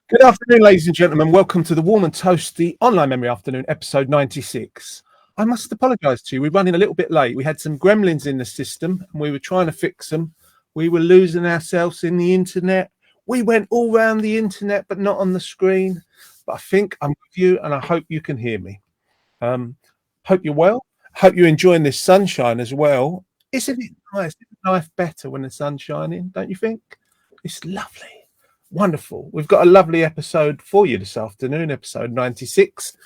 Good afternoon, ladies and gentlemen. Welcome to the Warm and Toasty Online Memory Afternoon, episode 96. I must apologise to you. We're running a little bit late. We had some gremlins in the system and we were trying to fix them. We were losing ourselves in the internet. We went all round the internet, but not on the screen. But I think I'm with you and I hope you can hear me. Hope you're well. Hope you're enjoying this sunshine as well. Isn't it nice? Isn't life better when the sun's shining, don't you think? It's lovely. Wonderful. We've got a lovely episode for you this afternoon, episode 96.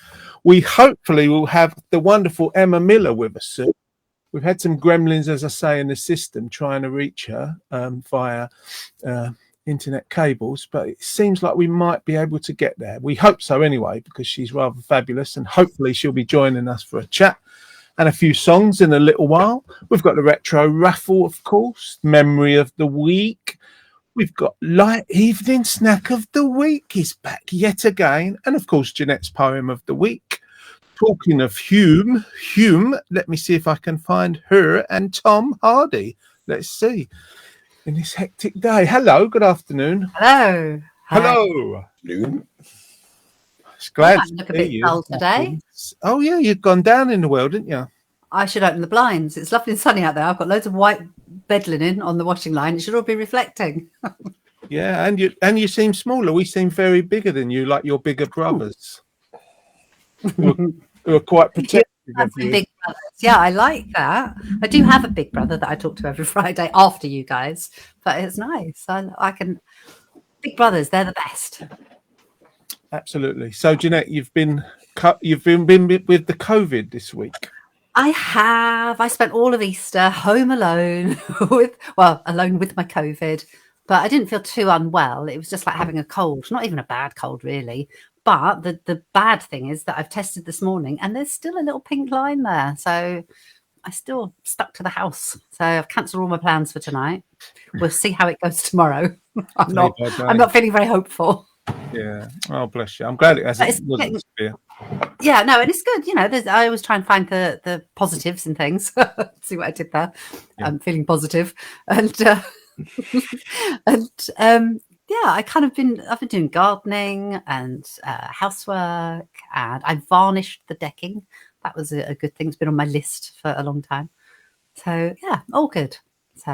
We hopefully will have the wonderful Emma Miller with us soon. We've had some gremlins, as I say, in the system trying to reach her via internet cables, but it seems like we might be able to get there. We hope so anyway, because she's rather fabulous, and hopefully she'll be joining us for a chat and a few songs in a little while. We've got the retro raffle, of course, memory of the week. We've got light evening snack of the week is back yet again. And of course, Jeanette's poem of the week. Talking of Hume, let me see if I can find her and Tom Hardy. Let's see. In this hectic day. Hello, good afternoon. Hello. Hello. It's glad to look a see bit you. dull today. Oh, yeah, you've gone down in the world, didn't you? I should open the blinds. It's lovely and sunny out there. I've got loads of white bed linen on the washing line. It should all be reflecting. Yeah, and you seem smaller. We seem very bigger than you, like your bigger brothers. who are quite protective of you. Big brothers. Yeah, I like that. I do have a big brother that I talk to every Friday after you guys, but it's nice. I can. Big brothers, they're the best. Absolutely. So, Jeanette, you've been with the COVID this week. I have. I spent all of Easter home alone alone with my COVID, but I didn't feel too unwell. It was just like having a cold, not even a bad cold really. But the bad thing is that I've tested this morning and there's still a little pink line there. So I still stuck to the house. So I've cancelled all my plans for tonight. We'll see how it goes tomorrow. I'm not feeling very hopeful. Yeah. Oh, bless you. I'm glad it hasn't. Yeah, no, and it's good. You know, I always try and find the positives in things. See what I did there. Yeah. I'm feeling positive, and yeah, I've been doing gardening and housework, and I varnished the decking. That was a good thing. It's been on my list for a long time. So yeah, all good. So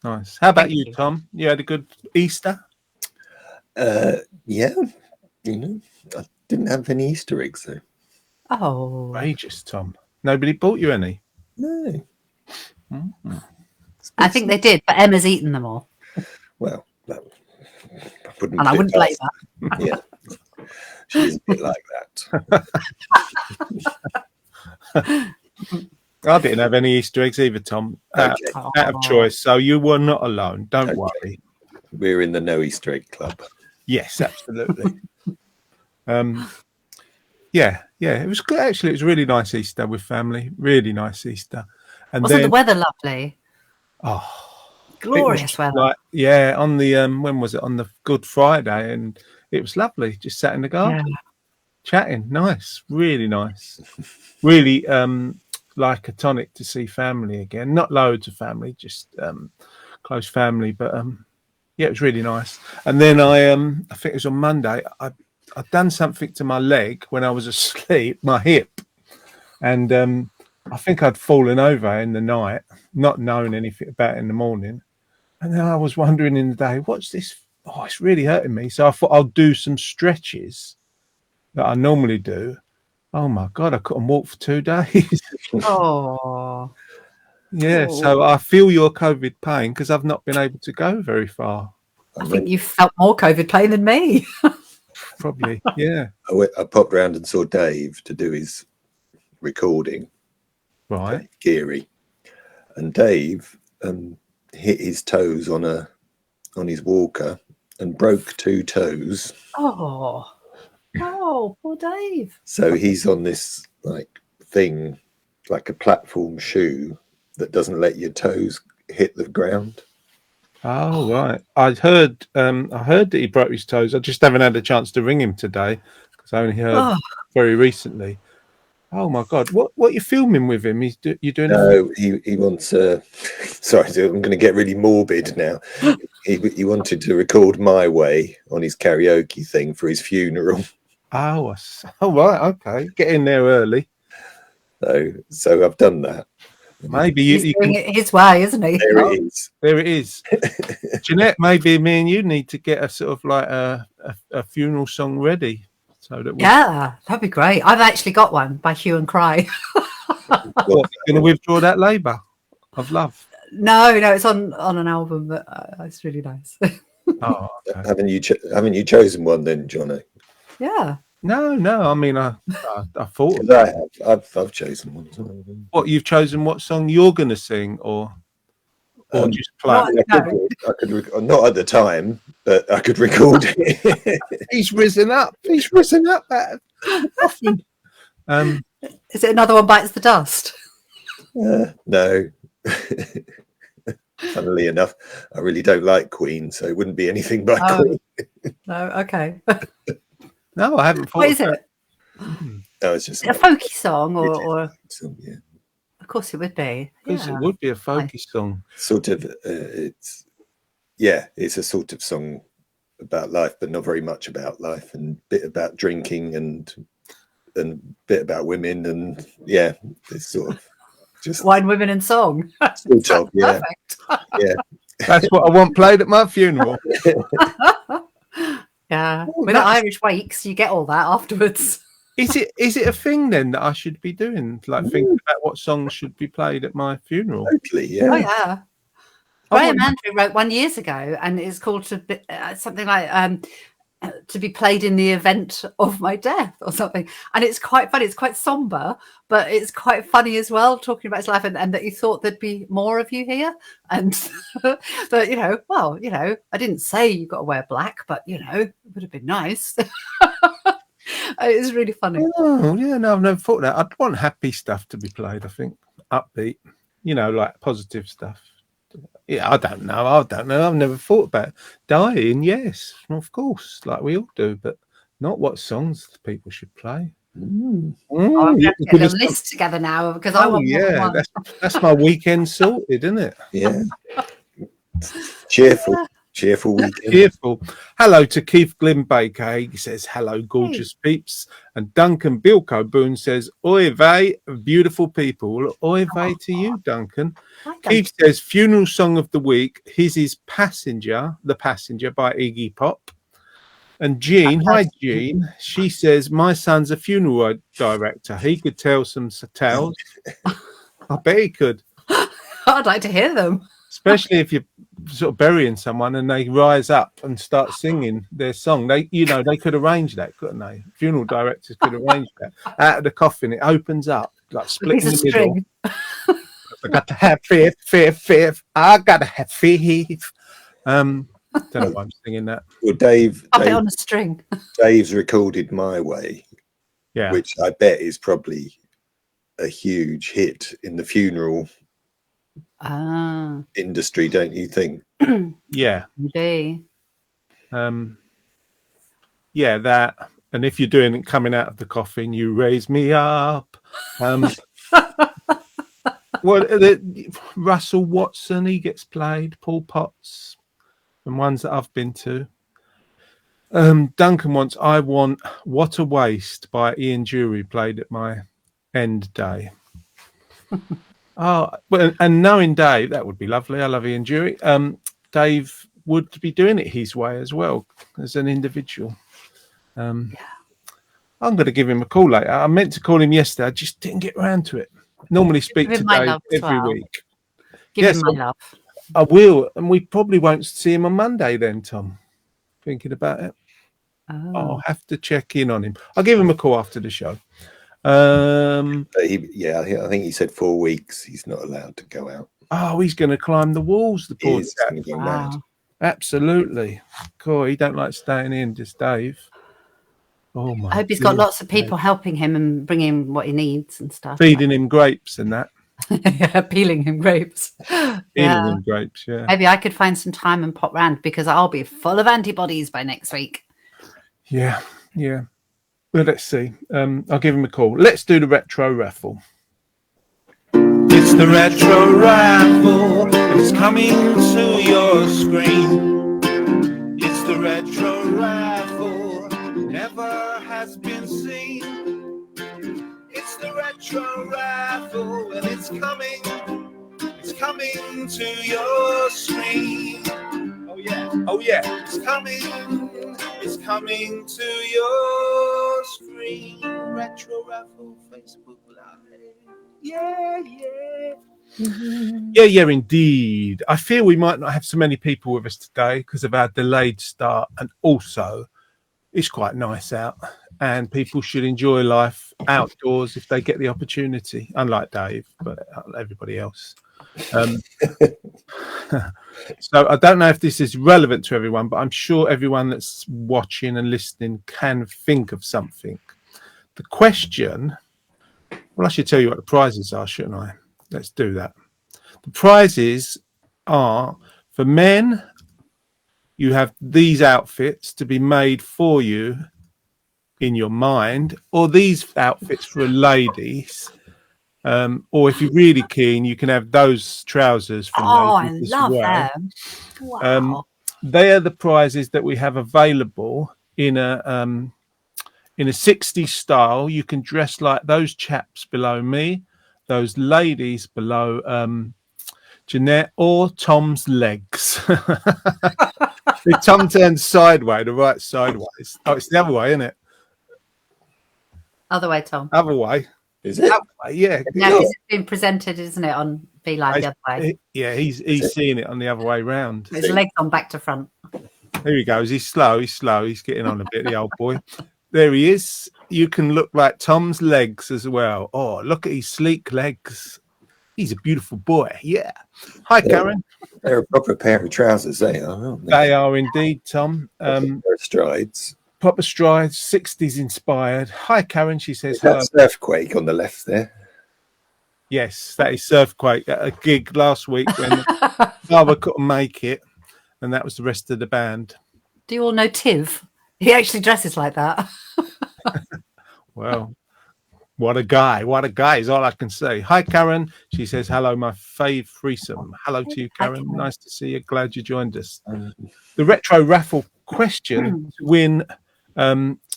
nice. How about you, Tom? You had a good Easter? Yeah, I didn't have any Easter eggs though. Oh, outrageous, Tom. Nobody bought you any? No. Mm-hmm. I think they did, but Emma's eaten them all. Well, I wouldn't. And I wouldn't blame her. Yeah, she's a bit like that. I didn't have any Easter eggs either, Tom. Out of choice, so you were not alone. Don't worry. We're in the No Easter Egg Club. Yes, absolutely. Yeah. It was good. Actually, it was a really nice Easter with family. Really nice Easter. And wasn't the weather lovely? Oh, glorious weather! On the when was it? On the Good Friday, and it was lovely. Just sat in the garden, chatting. Nice, really nice. Really like a tonic to see family again. Not loads of family, just close family, but yeah, it was really nice. And then I think it was on Monday. I'd done something to my leg when I was asleep, my hip, and I think I'd fallen over in the night, not knowing anything about it in the morning. And then I was wondering in the day, what's this? Oh, it's really hurting me. So I thought I'll do some stretches that I normally do. Oh my God, I couldn't walk for 2 days. Oh. Yeah, so I feel your COVID pain because I've not been able to go very far. I think you felt more COVID pain than me. Probably, yeah. I popped round and saw Dave to do his recording. Right. Dave Geary. And Dave hit his toes on his walker and broke 2 toes. Oh, poor Dave. So he's on this thing, like a platform shoe that doesn't let your toes hit the ground. Oh, right. I heard that he broke his toes. I just haven't had a chance to ring him today because I only heard very recently. Oh my God! What you filming with him? You doing? No, he wants. Sorry, I'm going to get really morbid now. He wanted to record My Way on his karaoke thing for his funeral. Oh, right. Okay, get in there early. So I've done that. Maybe He's you doing can. it his way, isn't he? There it is. There it is. Jeanette, maybe me and you need to get a sort of like a funeral song ready so that we. Yeah, that'd be great. I've actually got one by Hue and Cry. What, going to withdraw that labour of love? No, it's on an album, but it's really nice. Oh, okay. Haven't you chosen one then, Johnny? Yeah. No. I mean, I thought. 'Cause I have. I've chosen one. What you've chosen? What song you're going to sing, or just play? What? I could not at the time, but I could record it. He's risen up. He's risen up. Often. Is it Another One Bites the Dust? No. Funnily enough, I really don't like Queen, so it wouldn't be anything by Queen. No, okay. No, I haven't. What is it? No, it's just A folky song, or yeah. of course it would be. Because Yeah. it would be a folky song. Sort of. It's a sort of song about life, but not very much about life, and bit about drinking and bit about women, and yeah, it's sort of just Wine, Women and Song. sort of, yeah. Perfect. Yeah. That's what I want played at my funeral. Yeah. Oh, With the Irish wakes, you get all that afterwards. Is it a thing then that I should be doing? Like thinking about what songs should be played at my funeral? Totally, yeah. Oh yeah. Graham Andrew wrote one years ago, and it's called something like to be played in the event of my death or something. And it's quite funny. It's quite somber, but it's quite funny as well, talking about his life and that you thought there'd be more of you here. And but I didn't say you got to wear black, but it would have been nice. It was really funny. Oh yeah, no, I've never thought that. I'd want happy stuff to be played. I think upbeat, like positive stuff. Yeah, I don't know. I've never thought about dying. Yes, of course, like we all do, but not what songs people should play. I'm going to get a list together now because I want yeah, one. that's my weekend sorted, isn't it? Yeah. Cheerful weekend. Cheerful. Hello to Keith Glimbaker. He says, hello, gorgeous peeps. And Duncan Bilko Boone says, oy vey, beautiful people. Well, oy vey to you, Duncan. Keith says, funeral song of the week. His is The Passenger by Iggy Pop. And Jean, hi Jean. She says, my son's a funeral director. He could tell some tales. I bet he could. I'd like to hear them. Especially if you're sort of burying someone and they rise up and start singing their song. They could arrange that, couldn't they? Funeral directors could arrange that. Out of the coffin, it opens up, like split in the middle. I got to have faith. I got to have faith. Don't know why I'm singing that. Well, Dave on a string. Dave's recorded My Way, Yeah, which I bet is probably a huge hit in the funeral industry, don't you think? yeah, Maybe. yeah. That, and if you're doing it coming out of the coffin, you raise me up. Russell Watson, he gets played. Paul Potts, and ones that I've been to. Duncan wants, I want What a Waste by Ian Dury played at my end day. Oh, well, and knowing Dave, that would be lovely. I love Ian Dury. Dave would be doing it his way as well as an individual. I'm going to give him a call later. I meant to call him yesterday. I just didn't get around to it. Normally speak to Dave every week. Give him my love. I will. And we probably won't see him on Monday then, Tom. Thinking about it. I'll have to check in on him. I'll give him a call after the show. I think he said 4 weeks. He's not allowed to go out. Oh, he's going to climb the walls, the poor chap. Wow. Absolutely. Cool. He don't like staying in, just Dave. Oh my! I hope he's got lots of people helping him and bringing him what he needs and stuff. Feeding him grapes and that. Peeling him grapes. Peeling him grapes, yeah. Maybe I could find some time and pop round because I'll be full of antibodies by next week. Yeah. Well, let's see. I'll give him a call. Let's do the retro raffle. It's the retro raffle. It's coming to your screen. It's the retro raffle. Never has been seen. It's the retro raffle, and it's coming to your screen. Oh yeah, oh yeah, it's coming to your screen. Retro raffle, Facebook Live. Yeah, indeed. I feel we might not have so many people with us today because of our delayed start, and also it's quite nice out, and people should enjoy life outdoors if they get the opportunity, unlike Dave, but everybody else. So I don't know if this is relevant to everyone, but I'm sure everyone that's watching and listening can think of something. The question, well, I should tell you what the prizes are, shouldn't I? Let's do that. The prizes are, for men, you have these outfits to be made for you in your mind, or these outfits for ladies. Or if you're really keen, you can have those trousers from ladies I love as well. them. Wow. They are the prizes that we have available in a 60s style. You can dress like those chaps below me, those ladies below Jeanette, or Tom's legs. If Tom turns sideways, the right sideways. Oh, it's the other way, isn't it? Other way, Tom. Other way. Is it? Yeah. Now it's been presented, isn't it, on Be Live the other way? Yeah, he's seeing it on the other way round. His legs on back to front. There he goes. He's slow. He's getting on a bit, the old boy. There he is. You can look like Tom's legs as well. Oh, look at his sleek legs. He's a beautiful boy. Yeah. Hi, Karen. They're a proper pair of trousers, they are, aren't they? They are indeed, Tom. Strides. Proper strides, 60s inspired. Hi, Karen. She says hello. That's Earthquake on the left there. Yes, that is Surfquake at a gig last week when Barbara couldn't make it, and that was the rest of the band. Do you all know Tiv? He actually dresses like that. Well, what a guy is all I can say. Hi, Karen. She says hello, my fave threesome. Hello to you, Karen. Nice to see you. Glad you joined us. The retro raffle question to win,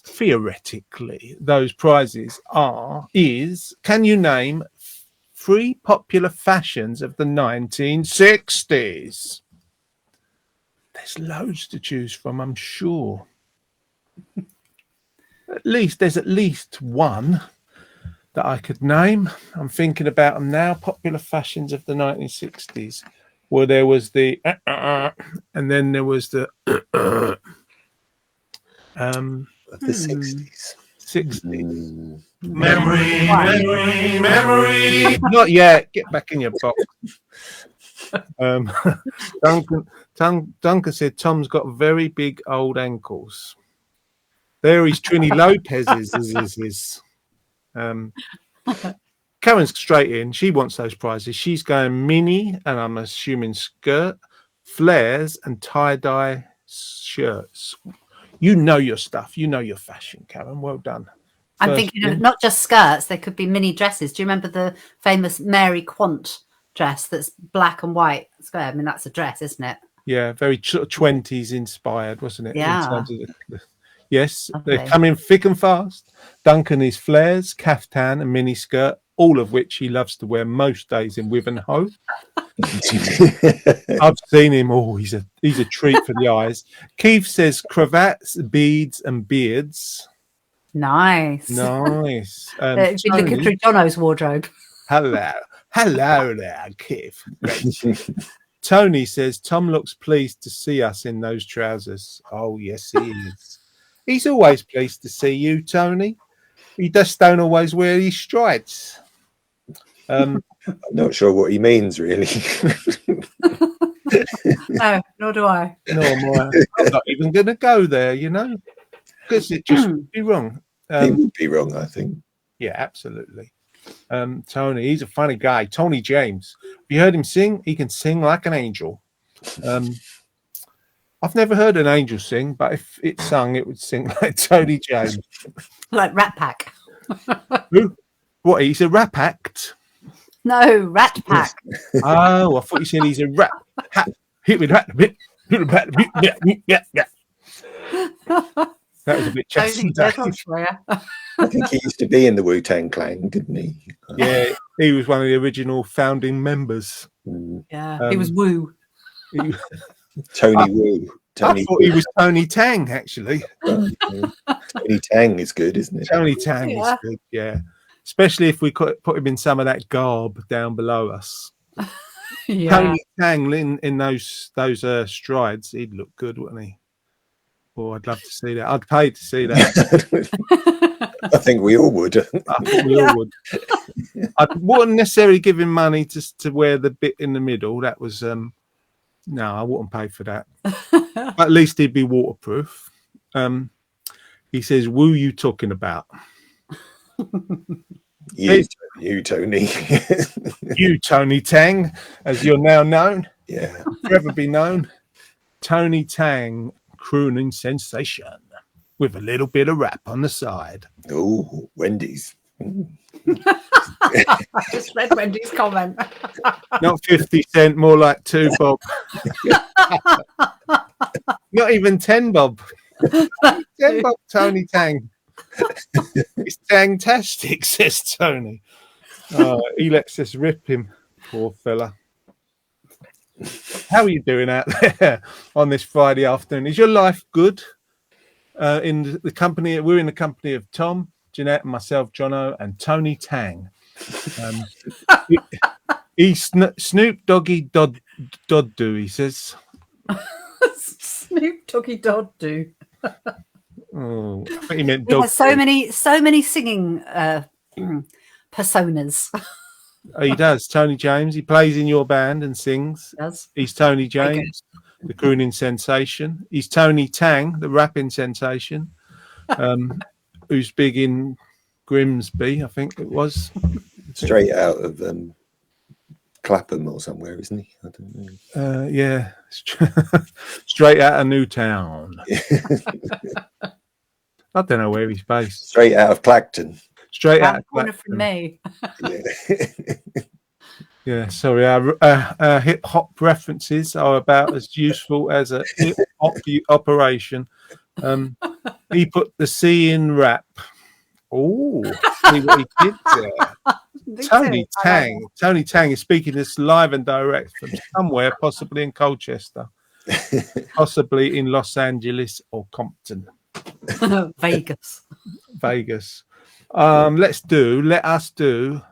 theoretically, those prizes is can you name 3 popular fashions of the 1960s? There's loads to choose from, I'm sure. There's at least one that I could name. I'm thinking about them now. Popular fashions of the 1960s. Well, there was the and then there was the The 60s. 60s. Memory. Not yet. Get back in your box. Duncan said Tom's got very big old ankles. There is Trini Lopez's. Karen's straight in. She wants those prizes. She's going mini, and I'm assuming skirt, flares, and tie-dye shirts. You know your stuff. You know your fashion, Karen. Well done. I'm thinking of not just skirts. There could be mini dresses. Do you remember the famous Mary Quant dress that's black and white? I mean, that's a dress, isn't it? Yeah, very 20s inspired, wasn't it? Yeah. In terms of yes, Lovely. they're coming thick and fast. Duncan is flares, caftan, and mini skirt, all of which he loves to wear most days in Wivenhoe. I've seen him. Oh, he's a treat for the eyes. Keith says cravats, beads, and beards. Nice. Nice. If you look through Jono's wardrobe. Hello there, Keith. Tony says Tom looks pleased to see us in those trousers. Oh, yes, he is. He's always pleased to see you, Tony. He just don't always wear his strides. I'm not sure what he means, really. No, nor do I. No, I'm not even going to go there, because it just would be wrong. He would be wrong, I think. Yeah, absolutely. Tony, he's a funny guy. Tony James. Have you heard him sing? He can sing like an angel. I've never heard an angel sing, but if it sung, it would sing like Tony James. Like Rat Pack. Who? What? He's a rap act. No, Rat Pack. Oh, I thought you said he's a rap. Hit with that bit. Yeah. That was a bit Tony chastity. I think he used to be in the Wu-Tang Clan, didn't he? Yeah, he was one of the original founding members. Mm. Yeah, he was Woo. He, Tony Wu. I Tony thought he was Tony Tang, actually. Tony Tang is good, isn't it? Tony Tang is good, yeah. Especially if we put him in some of that garb down below us. Yeah. Tony Tang in those strides, he'd look good, wouldn't he? Oh, I'd love to see that. I'd pay to see that. I think we all would. I think we all would. I wouldn't necessarily give him money to wear the bit in the middle. That was no, I wouldn't pay for that. But at least he'd be waterproof. He says, "Who you talking about?" You, Tony. You, Tony Tang, as you're now known, Yeah. forever be known. Tony Tang, crooning sensation with a little bit of rap on the side. Oh, Wendy's. I just read Wendy's comment. Not 50 cent, more like 2 bob. Not even 10 bob. 10 bob, Tony Tang. It's Tangtastic, says Tony. He lets us rip him, poor fella. How are you doing out there on this Friday afternoon? Is your life good? We're in the company of Tom, Jeanette, and myself, Jono, and Tony Tang. He's Snoop Doggy Dodd do, he says. Snoop Doggy Dodd do. Oh, I think he meant He dog. has so many singing personas. He does. Tony James. He plays in your band and sings. Does. He's Tony James, the crooning sensation. He's Tony Tang, the rapping sensation, who's big in Grimsby, I think it was. Straight out of Clapham or somewhere, isn't he? I don't know. Yeah, straight out of Newtown. I don't know where he's based. Straight out of Clacton. Straight out Round of the corner Clacton. from me. Yeah. Yeah, sorry. Our hip hop references are about as useful as a hip hop operation. He put the C in rap. Oh, see what he did there. Tony Tang is speaking this live and direct from somewhere, possibly in Colchester, possibly in Los Angeles or Compton, Vegas. Vegas. Let us do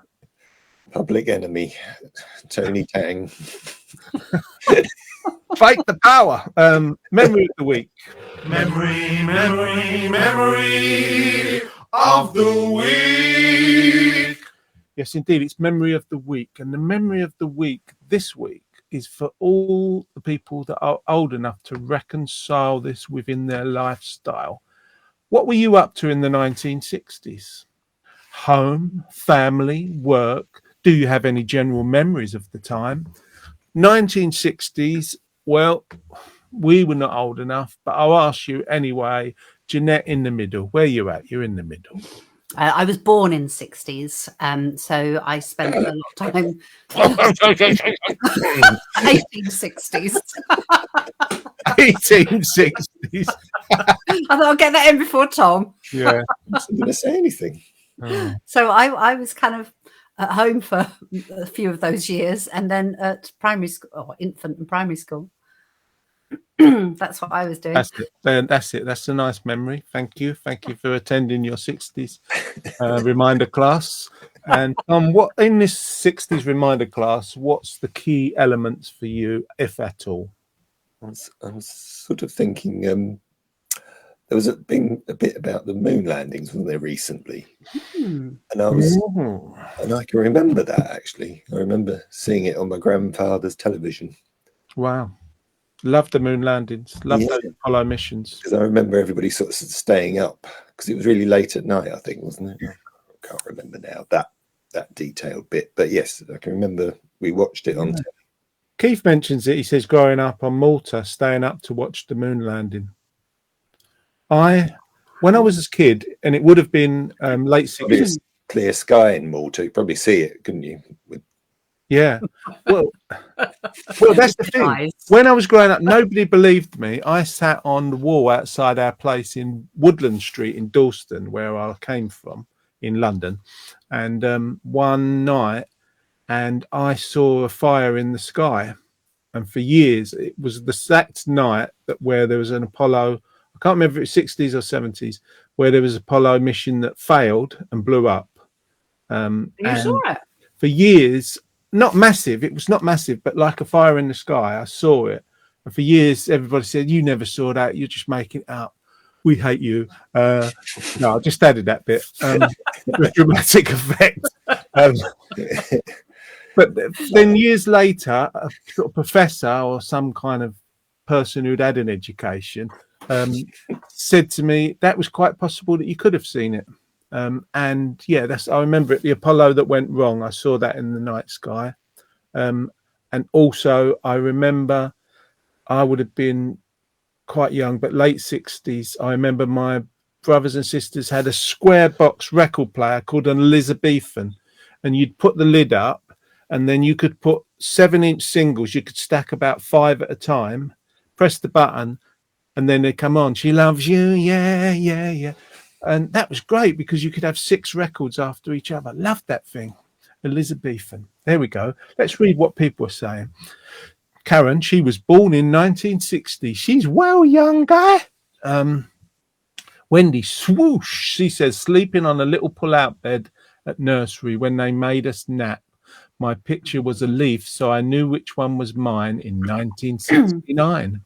Public Enemy. Tony Tang. Fight the Power. Memory of the week. Memory of the week. Yes, indeed. It's Memory of the Week. And the Memory of the Week this week is for all the people that are old enough to reconcile this within their lifestyle. What were you up to in the 1960s? Home, family, work. Do you have any general memories of the time? 1960s, well, we were not old enough, but I'll ask you anyway. Jeanette, in the middle. Where you at? You're in the middle. I was born in 60s, so I spent a lot of time 1860s. 1860s. I thought I'll get that in before Tom. Yeah. I wasn't going to say anything. Oh. So I was kind of at home for a few of those years, and then at primary school, or infant and primary school. That's what I was doing. That's it. That's it. That's a nice memory. Thank you. Thank you for attending your 60s reminder class. And what in this 60s reminder class, what's the key elements for you, if at all? I was sort of thinking there was been a bit about the moon landings, wasn't there, recently? And I can remember that, actually. I remember seeing it on my grandfather's television. Wow. Love the moon landings. Love Yeah. those Apollo missions. Because I remember everybody sort of staying up because it was really late at night, I think, wasn't it? I can't remember now that detailed bit, but yes, I can remember we watched it on telly. Keith mentions it. He says, growing up on Malta, staying up to watch the moon landing. When I was a kid, and it would have been late Probably 60s. a clear sky in Malta. You probably see it, couldn't you? Yeah. Well, that's the thing. Nice. When I was growing up, nobody believed me. I sat on the wall outside our place in Woodland Street in Dalston, where I came from in London. And one night, and I saw a fire in the sky. And for years, it was the exact night where there was an Apollo, I can't remember if it was 60s or 70s, where there was an Apollo mission that failed and blew up. You saw it? For years, not massive, it was not massive, but like a fire in the sky, I saw it. And for years, everybody said, you never saw that, you're just making it up. We hate you. No, I just added that bit. The dramatic effect. But then years later, a sort of professor or some kind of person who'd had an education said to me that was quite possible that you could have seen it. And yeah, I remember it, the Apollo that went wrong. I saw that in the night sky. And also I remember I would have been quite young, but late 60s. I remember my brothers and sisters had a square box record player called an Elizabethan, and you'd put the lid up and then you could put 7-inch singles. You could stack about 5 at a time, press the button, and then they come on. She loves you. Yeah, yeah, yeah. And that was great because you could have 6 records after each other. Loved that thing. Elizabethan. There we go. Let's read what people are saying. Karen, she was born in 1960. She's well young, guy. Wendy, swoosh. She says, sleeping on a little pull-out bed at nursery when they made us nap. My picture was a leaf, so I knew which one was mine in 1969.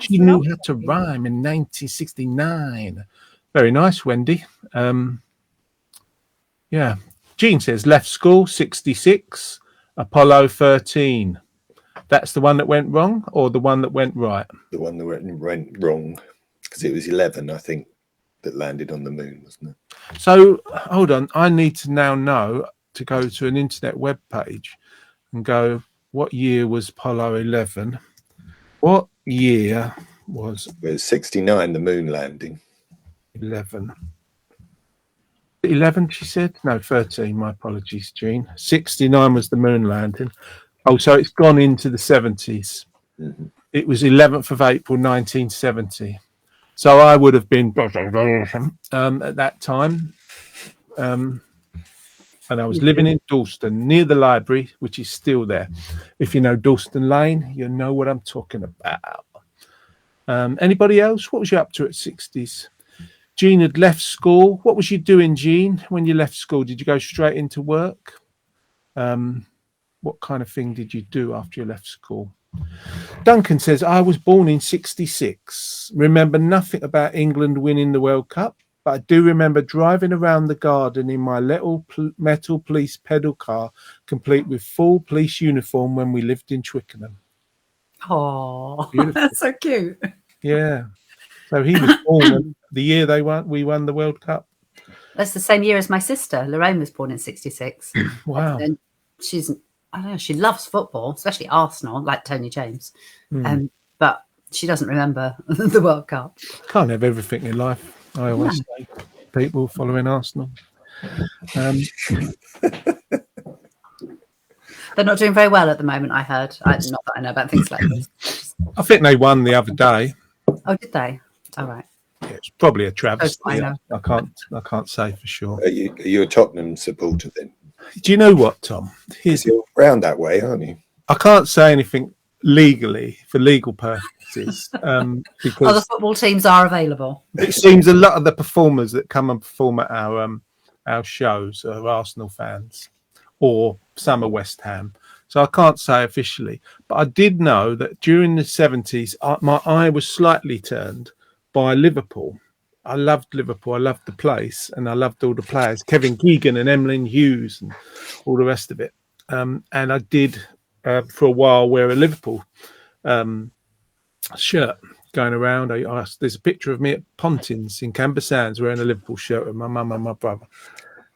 She knew how to rhyme in 1969. Very nice, Wendy. Yeah. Jean says, left school, 66, Apollo 13. That's the one that went wrong or the one that went right? The one that went wrong, because it was 11, I think, that landed on the moon, wasn't it? So, hold on. I need to now know to go to an internet web page and go, what year was Apollo 11? What year was It was 69, the moon landing. 11? 11, she said? No, 13. My apologies, Jean. 69 was the moon landing. Oh, so it's gone into the 70s. Mm-hmm. It was 11th of April, 1970. So I would have been at that time. And I was living in Dalston, near the library, which is still there. If you know Dalston Lane, you know what I'm talking about. Anybody else? What was you up to at 60s? Jean had left school. What was you doing, Jean, when you left school? Did you go straight into work? What kind of thing did you do after you left school? Duncan says, I was born in 66. Remember nothing about England winning the World Cup, but I do remember driving around the garden in my little metal police pedal car, complete with full police uniform when we lived in Twickenham. Oh, Beautiful. that's so cute. Yeah. So he was born the year we won the World Cup. That's the same year as my sister. Lorraine was born in 66. Wow. And I don't know, she loves football, especially Arsenal, like Tony James. But she doesn't remember the World Cup. Can't have everything in life, I always say. People following Arsenal. They're not doing very well at the moment, I heard. Not that I know about things like this. I think they won the other day. Oh, did they? All right. Yeah, it's probably a travesty. I know. I can't say for sure. Are you a Tottenham supporter then? Do you know what, Tom? You're round that way, aren't you? I can't say anything legally for legal purposes because Other football teams are available. it seems a lot of the performers that come and perform at our shows are Arsenal fans, or some are West Ham. So I can't say officially, but I did know that during the 70s, my eye was slightly turned by Liverpool. I loved Liverpool. I loved the place, and I loved all the players, Kevin Keegan and Emlyn Hughes and all the rest of it. And I did, for a while, wear a Liverpool shirt going around. There's a picture of me at Pontins in Camber Sands wearing a Liverpool shirt with my mum and my brother.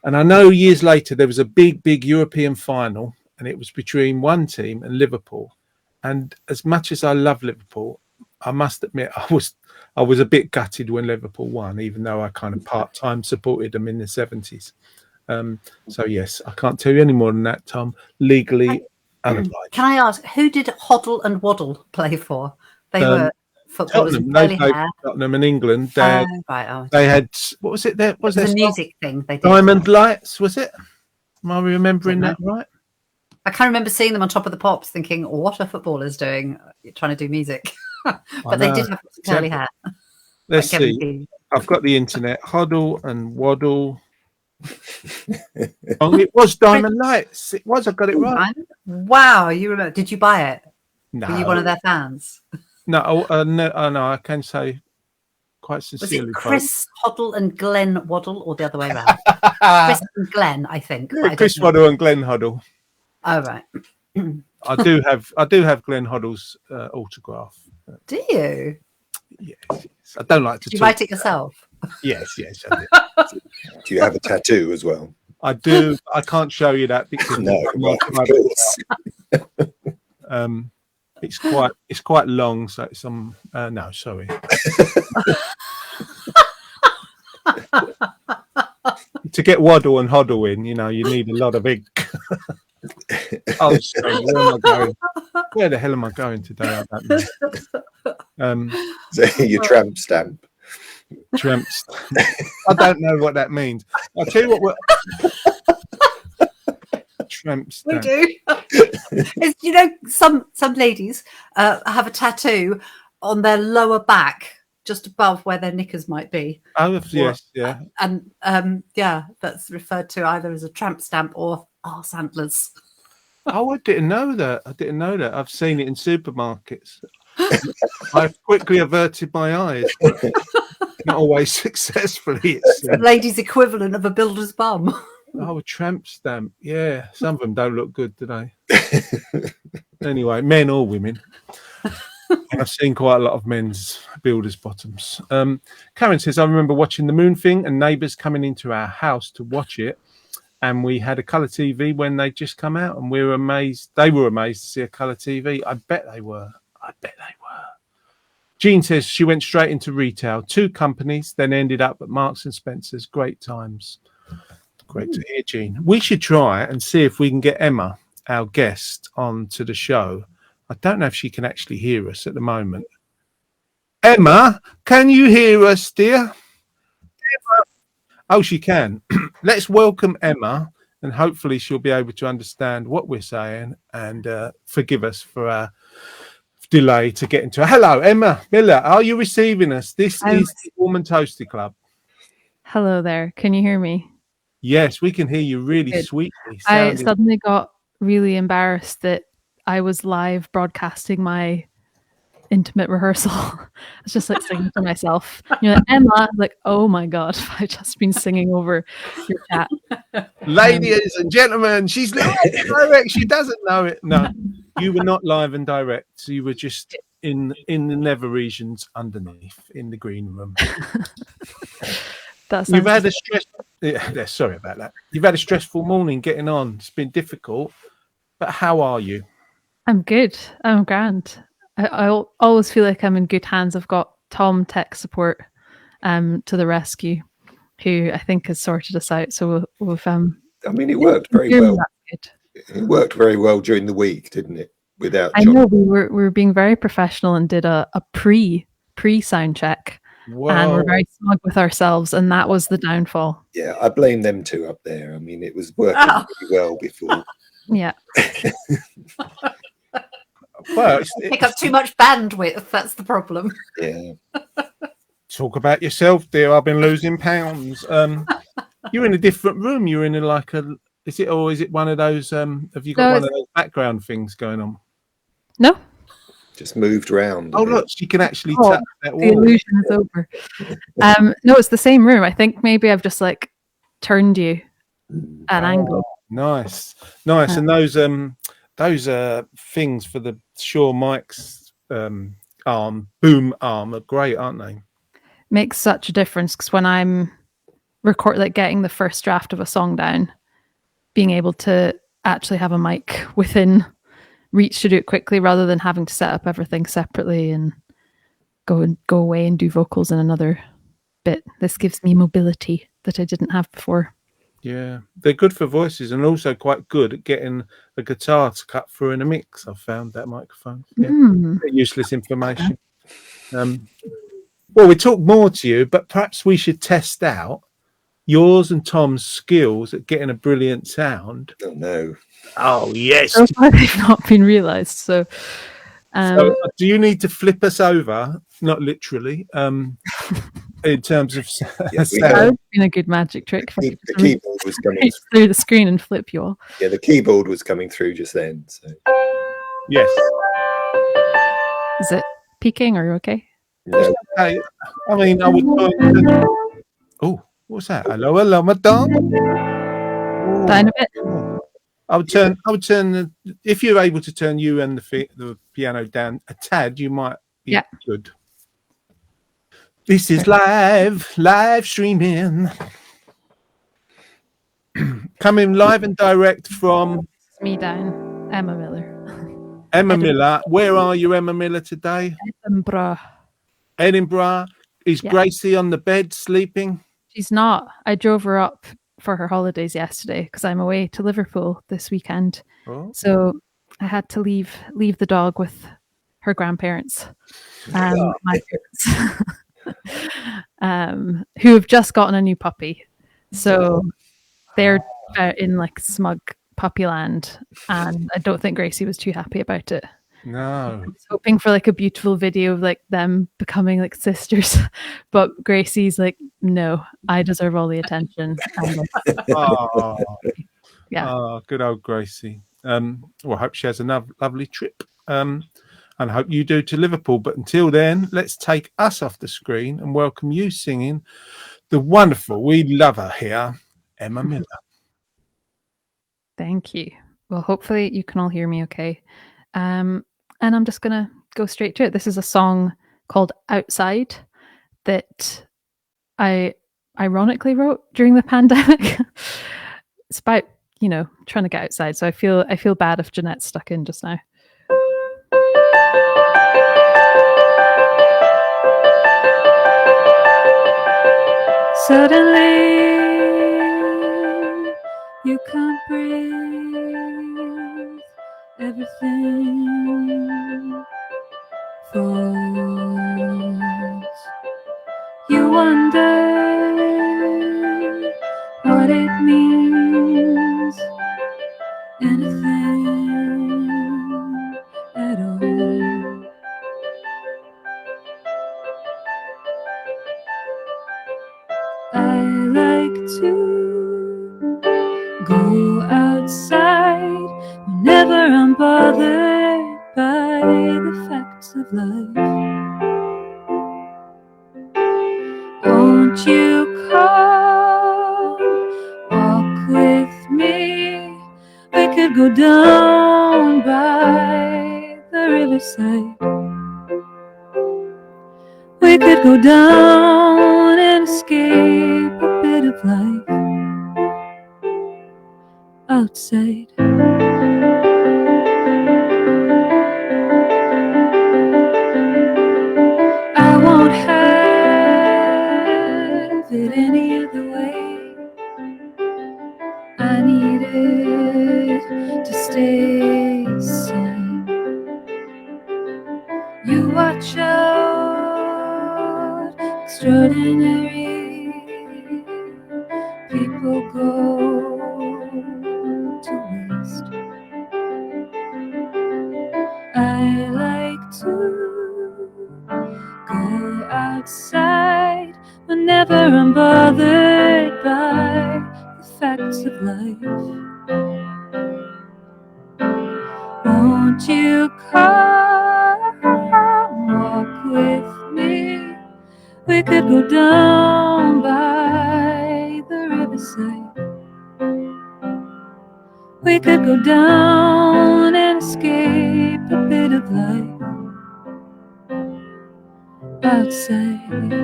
And I know years later there was a big European final, and it was between one team and Liverpool. And as much as I love Liverpool, I must admit I was a bit gutted when Liverpool won, even though I kind of part-time supported them in the 70s. So yes, I can't tell you any more than that, Tom. Legally unobliged. Can I ask, who did Hoddle and Waddle play for? They were footballers with Tottenham, curly they played hair. for Tottenham in England. Right. They had, what was it there? It was there a stuff? music thing they did. Diamond Lights, was it? Am I remembering that right? I can't remember seeing them on Top of the Pops thinking, what are footballers doing trying to do music? But they did have curly hair. Let's like Kevin see. Keane. I've got the internet. Hoddle and Waddle. Oh, it was Diamond Lights. It was. I got it right. Wow, you remember? Did you buy it? No, Were you one of their fans? no, no. I can say quite Was sincerely. it Chris Hoddle and Glenn Waddle, or the other way around? Chris and Glenn, I think. Yeah, Chris Waddle and Glenn Hoddle. Oh right. I do have Glenn Hoddle's autograph. Do you? Yes. I don't like to. Did you write it yourself? Yes, I do. Do you have a tattoo as well? I do. I can't show you that because No, well, of course. it's quite long. So it's no, sorry. To get Waddle and Hoddle in, you need a lot of ink. Oh, sorry. Where am I going? Where the hell am I going today? I don't know. So your tramp stamp. Tramps. I don't know what that means. I'll tell you what. Tramps. We do. Some ladies have a tattoo on their lower back, just above where their knickers might be. Oh, yes, yeah. And that's referred to either as a tramp stamp or arse antlers. Oh, I didn't know that. I've seen it in supermarkets. I've quickly averted my eyes. Not always successfully. It's the ladies' equivalent of a builder's bum. Oh, a tramp stamp. Yeah, some of them don't look good, do they? Anyway, men or women. I've seen quite a lot of men's builders' bottoms. Karen says, I remember watching The Moon Thing and neighbours coming into our house to watch it. And we had a colour TV when they just come out, and we were amazed. They were amazed to see a colour TV. I bet they were. Jean says she went straight into retail, 2 companies, then ended up at Marks and Spencer's. Great times. Great to hear, Jean. We should try and see if we can get Emma, our guest, on to the show. I don't know if she can actually hear us at the moment. Emma, can you hear us, dear? Emma. Oh, she can. Let's welcome Emma, and hopefully she'll be able to understand what we're saying and forgive us for our delay to get into it. Hello, Emma Miller. Are you receiving us? This is the Warm and Toasty Club. Hello there. Can you hear me? Yes, we can hear you really Good. sweetly. I suddenly got really embarrassed that I was live broadcasting my intimate rehearsal. It's just like singing to myself. Like, Emma, like, oh my God, I've just been singing over your chat. Ladies and gentlemen, she's live and direct. She doesn't know it. No, you were not live and direct. You were just in the nether regions underneath in the green room. You've had a sorry about that. You've had a stressful morning getting on. It's been difficult, but how are you? I'm good. I'm grand. I always feel like I'm in good hands. I've got Tom tech support to the rescue, who I think has sorted us out. So we've I mean, it worked very well. Good. It worked very well during the week, didn't it? Without I know we were being very professional and did a pre sound check. Wow. And we're very smug with ourselves, and that was the downfall. Yeah, I blame them 2 up there. I mean, it was working really well before. Yeah. Well, Pick up too much bandwidth. That's the problem. Yeah. Talk about yourself, dear. I've been losing pounds. You're in a different room. You're in is it one of those? Have you got one of those background things going on? No. Just moved around. Oh, look, she can actually tap that wall. The illusion is over. No, it's the same room. I think maybe I've just like turned you at an angle. Nice. And those things for the Shure Mike's boom arm are great, aren't they? Makes such a difference, because when I'm getting the first draft of a song down, being able to actually have a mic within reach to do it quickly rather than having to set up everything separately and go away and do vocals in another bit. This gives me mobility that I didn't have before. Yeah, they're good for voices and also quite good at getting a guitar to cut through in a mix. I've found that microphone. Yeah, useless information. Well, we talk more to you, but perhaps we should test out yours and Tom's skills at getting a brilliant sound. Oh no! Oh yes. So far they've not been realised. So, So do you need to flip us over? Not literally. In terms of Yeah, sound. that would have been a good magic trick. The keyboard was coming Reach through the screen and flip you all. Yeah, the keyboard was coming through just then. So Yes. Is it peaking? Are you okay? no, Hey, I mean, I would. Oh, what's that? Hello, madame. Down a bit. I would turn. If you're able to turn you and the piano down a tad, you might be good. This is live streaming, coming live and direct from It's me down, Emma Miller. Emma Miller. Where are you, Emma Miller, today? Edinburgh. Is Gracie on the bed sleeping? She's not. I drove her up for her holidays yesterday because I'm away to Liverpool this weekend. Oh. So I had to leave the dog with her grandparents, my parents, who have just gotten a new puppy. So they're in like smug puppy land, and I don't think Gracie was too happy about it. No. I was hoping for like a beautiful video of like them becoming like sisters, but Gracie's like, no, I deserve all the attention. And, Oh, yeah. Oh, good old Gracie. Well, I hope she has a lovely trip. And I hope you do to Liverpool. But until then, let's take us off the screen and welcome you singing the wonderful, we love her here, Emma Miller. Thank you. Well, hopefully you can all hear me okay. And I'm just going to go straight to it. This is a song called Outside that I ironically wrote during the pandemic. It's about, trying to get outside. So I feel bad if Jeanette's stuck in just now. Suddenly you can't breathe. Everything falls. You wonder what it means. Anything at all. I like to go outside whenever I'm bothered by the facts of life. Won't you come walk with me? We could go down by the riverside. We could go down and escape a bit of life outside. I won't have it any other way. I need it to stay sane. You watch out, extraordinary people go to waste. I like to go outside whenever I'm bothered by the facts of life. Won't you come walk with me? We could go down by the riverside. We could go down and escape a bit of life outside.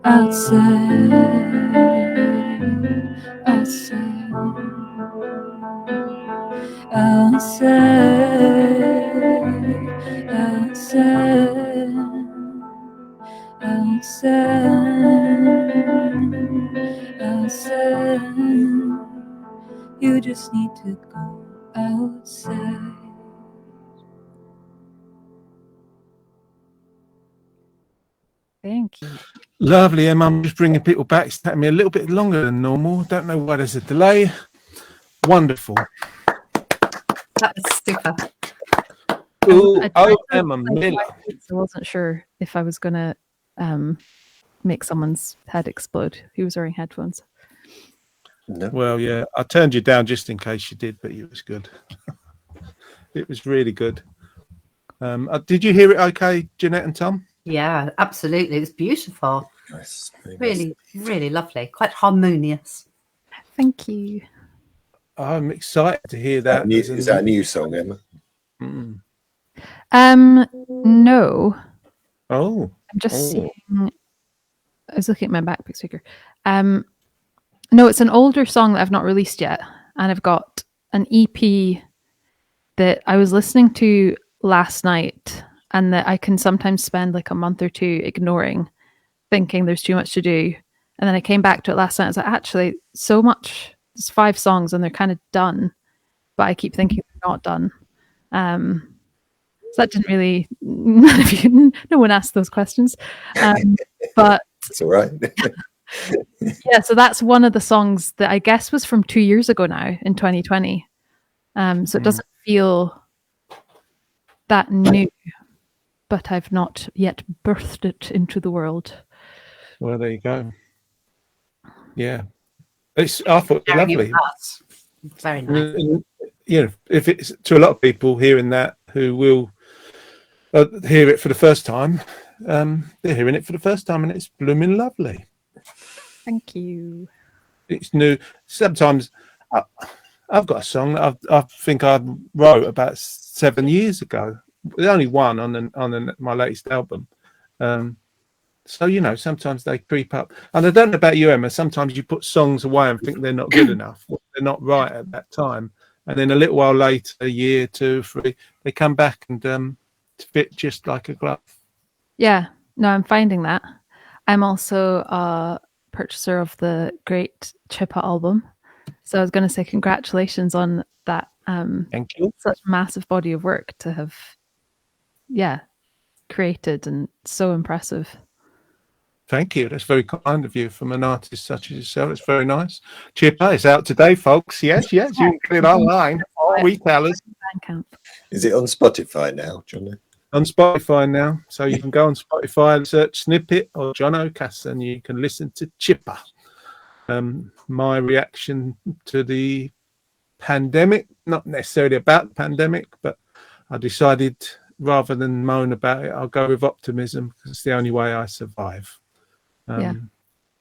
Outside, outside. You just need to go outside. Thank you. Lovely, Emma. I'm just bringing people back. It's taking me a little bit longer than normal. Don't know why there's a delay. Wonderful. That was super. Ooh, I oh, tried Emma Miller. I wasn't sure if I was gonna make someone's head explode who was wearing headphones. No. Well, yeah, I turned you down just in case you did, but it was good. It was really good. Did you hear it okay, Jeanette and Tom? Yeah, absolutely. It was beautiful. Nice. Very nice. Really, really lovely. Quite harmonious. Thank you. I'm excited to hear that. Is that a new song, Emma? Mm. No, Oh, I'm just Oh. seeing. I was looking at my backpack speaker. No, it's an older song that I've not released yet, and I've got an EP that I was listening to last night, and that I can sometimes spend like a month or two ignoring, thinking there's too much to do, and then I came back to it last night. I was like, actually, so much. There's 5 songs, and they're kind of done, but I keep thinking they're not done. So that didn't really. No one asked those questions, but It's all right. yeah, so that's one of the songs that I guess was from 2 years ago now in 2020. So it doesn't feel that new, but I've not yet birthed it into the world. well, there you go. Yeah, I thought it was Sharing it lovely. with us. Very nice. And, you know, if it's to a lot of people hearing that who will hear it for the first time, they're hearing it for the first time, and it's blooming lovely. Thank you. It's new. Sometimes I've got a song that I think I wrote about 7 years ago. There's only one on my latest album. So, you know, sometimes they creep up. And I don't know about you, Emma. Sometimes you put songs away and think they're not good enough. They're not right at that time. And then a little while later, a year, 2, 3, they come back and fit just like a glove. Yeah, no, I'm finding that. I'm also a purchaser of the great Chippa album. So I was going to say congratulations on that. Thank you. Such a massive body of work to have, created, and so impressive. Thank you. That's very kind of you from an artist such as yourself. It's very nice. Chippa is out today, folks. Yes, you can get it online. All retailers. Bandcamp. Is it on Spotify now, John? On Spotify now. So you can go on Spotify and search Snippet or John O'Cass and you can listen to Chippa. My reaction to the pandemic, not necessarily about the pandemic, but I decided rather than moan about it, I'll go with optimism because it's the only way I survive. It's a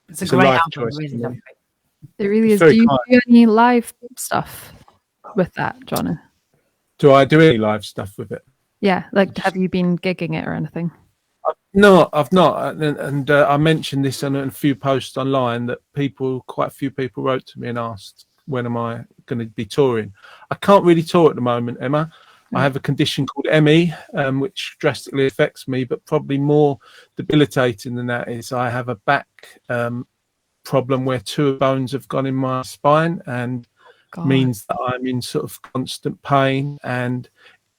It's a great life album. choice Really for me. lovely. It really It's is. very Do you kind. do any live stuff with that, John? Do I do any live stuff with it? Yeah, like have you been gigging it or anything? No, I've not. And I mentioned this on a few posts online that quite a few people wrote to me and asked, when am I going to be touring? I can't really tour at the moment, Emma. I have a condition called ME, which drastically affects me, but probably more debilitating than that is I have a back problem where 2 bones have gone in my spine and God. means that I'm in sort of constant pain. And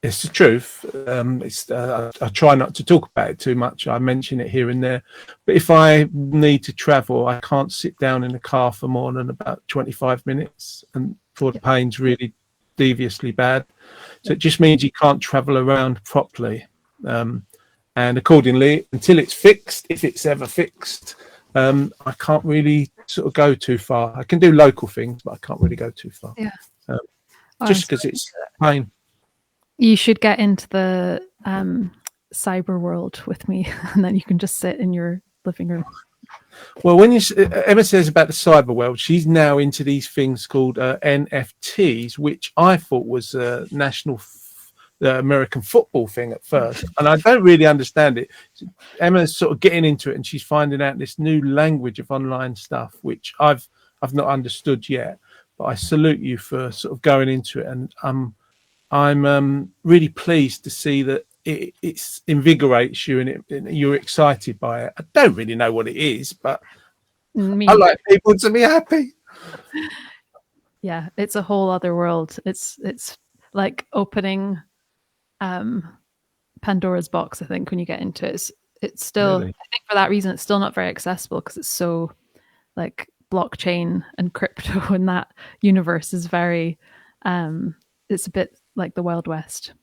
it's the truth. I try not to talk about it too much. I mention it here and there. But if I need to travel, I can't sit down in a car for more than about 25 minutes. And for the pain's really deviously bad. So it just means you can't travel around properly. And accordingly, until it's fixed, if it's ever fixed, I can't really sort of go too far. I can do local things, but I can't really go too far. Yeah. Just because it's pain. You should get into the cyber world with me, and then you can just sit in your living room. Well, when Emma says about the cyber world, she's now into these things called NFTs, which I thought was a national American football thing at first, and I don't really understand it. Emma's sort of getting into it, and she's finding out this new language of online stuff, which I've not understood yet. but I salute you for sort of going into it, and I'm really pleased to see that it invigorates you and you're excited by it. I don't really know what it is, but Me I like people to be happy. Yeah, it's a whole other world. It's like opening Pandora's box. I think when you get into it, it's still. Really? I think for that reason, it's still not very accessible because it's so like blockchain and crypto, and that universe is very. It's a bit like the Wild West,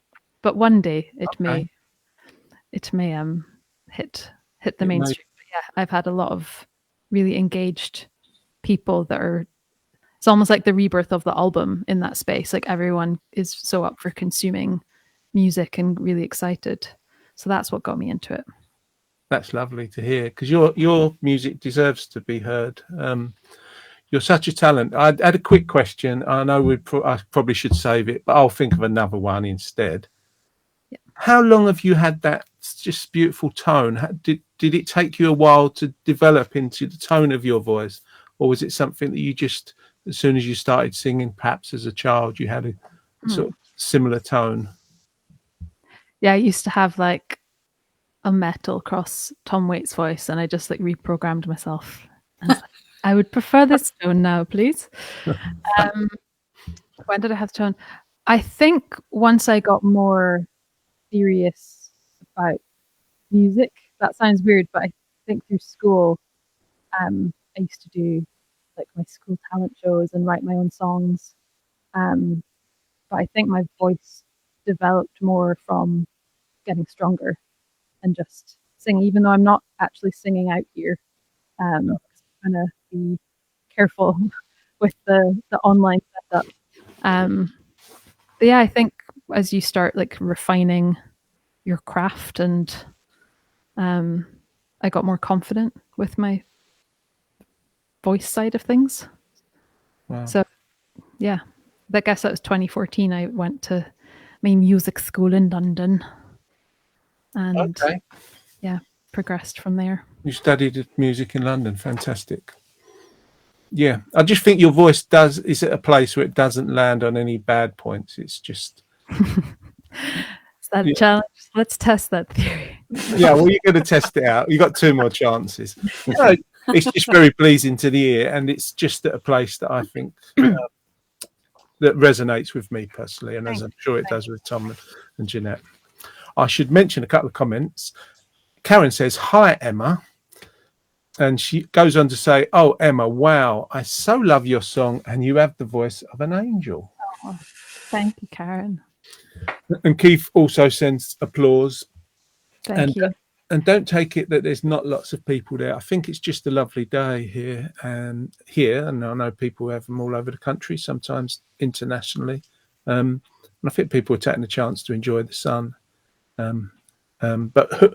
but one day it may hit the mainstream. But yeah, I've had a lot of really engaged people that are. It's almost like the rebirth of the album in that space. Like everyone is so up for consuming music and really excited. So that's what got me into it. That's lovely to hear, because your music deserves to be heard. You're such a talent. I had a quick question. I know I probably should save it, but I'll think of another one instead. Yeah. How long have you had that just beautiful tone? Did it take you a while to develop into the tone of your voice, or was it something that you just, as soon as you started singing, perhaps as a child, you had a sort of similar tone? Yeah, I used to have like a metal cross Tom Waits voice, and I just like reprogrammed myself. And I was like, I would prefer this tone now, please. When did I have tone? I think once I got more serious about music. That sounds weird, but I think through school, I used to do like my school talent shows and write my own songs. But I think my voice developed more from getting stronger and just singing, even though I'm not actually singing out here. I'm trying to be careful with the online setup. But yeah, I think as you start like refining your craft, and I got more confident with my voice side of things. Wow. So yeah, I guess that was 2014. I went to my music school in London, and yeah, progressed from there. You studied music in London. Fantastic. Yeah, I just think your voice is at a place where it doesn't land on any bad points. It's just. Is that a challenge? Let's test that theory. Yeah, well, you're going to test it out. You got 2 more chances. No, it's just very pleasing to the ear, and it's just at a place that I think that resonates with me personally, and as I'm sure it does with Tom and Jeanette. I should mention a couple of comments. Karen says, "Hi, Emma." And she goes on to say, "Oh, Emma, wow, I so love your song, and you have the voice of an angel." Oh, thank you, Karen. And Keith also sends applause. Thank you. And don't take it that there's not lots of people there. I think it's just a lovely day here, and I know people have them all over the country, sometimes internationally. And I think people are taking the chance to enjoy the sun. But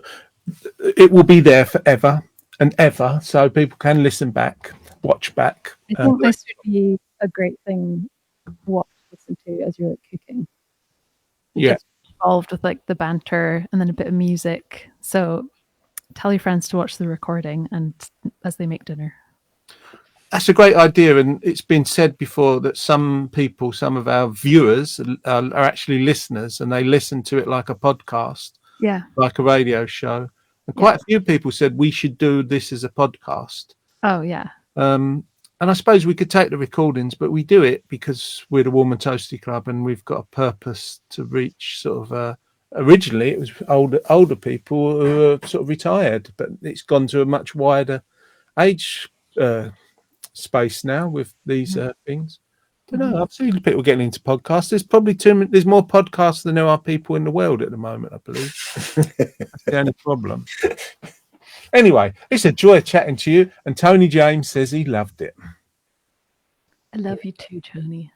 it will be there forever and ever, so people can listen back, watch back. I think this would be a great thing to watch, listen to as you're like, cooking. Yeah. Just involved with like the banter and then a bit of music. So tell your friends to watch the recording and as they make dinner. That's a great idea, and it's been said before that some of our viewers are actually listeners, and they listen to it like a podcast, like a radio show. And quite a few people said we should do this as a podcast. Oh yeah. And I suppose we could take the recordings, but we do it because we're the Warm and Toasty Club, and we've got a purpose to reach sort of. Originally, it was older people who are sort of retired, but it's gone to a much wider age space now with these things. I don't know. I've seen people getting into podcasts. There's probably there's more podcasts than there are people in the world at the moment, I believe. That's the only problem. Anyway, it's a joy chatting to you. And Tony James says he loved it. I love you too, Tony.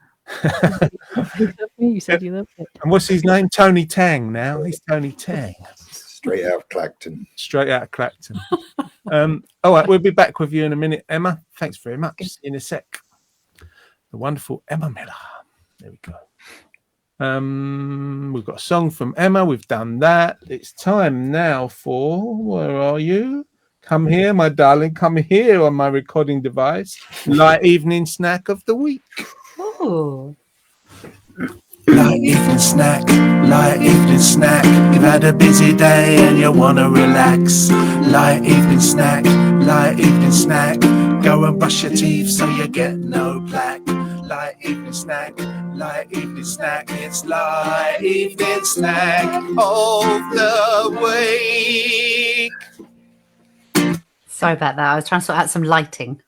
You said you loved it. And what's his name? Tony Tang now. He's Tony Tang. Straight out of Clacton. Straight out of Clacton. All right, we'll be back with you in a minute, Emma. Thanks very much. See you in a sec. The wonderful Emma Miller. There we go. We've got a song from Emma. We've done that. It's time now for, where are you? Come here, my darling. Come here on my recording device. Light evening snack of the week. Ooh. Light evening snack, light evening snack. You've had a busy day and you wanna relax. Light evening snack, light evening snack. Go and brush your teeth so you get no plaque. Light evening snack, light evening snack. It's light evening snack of the week. Sorry about that. I was trying to sort out some lighting.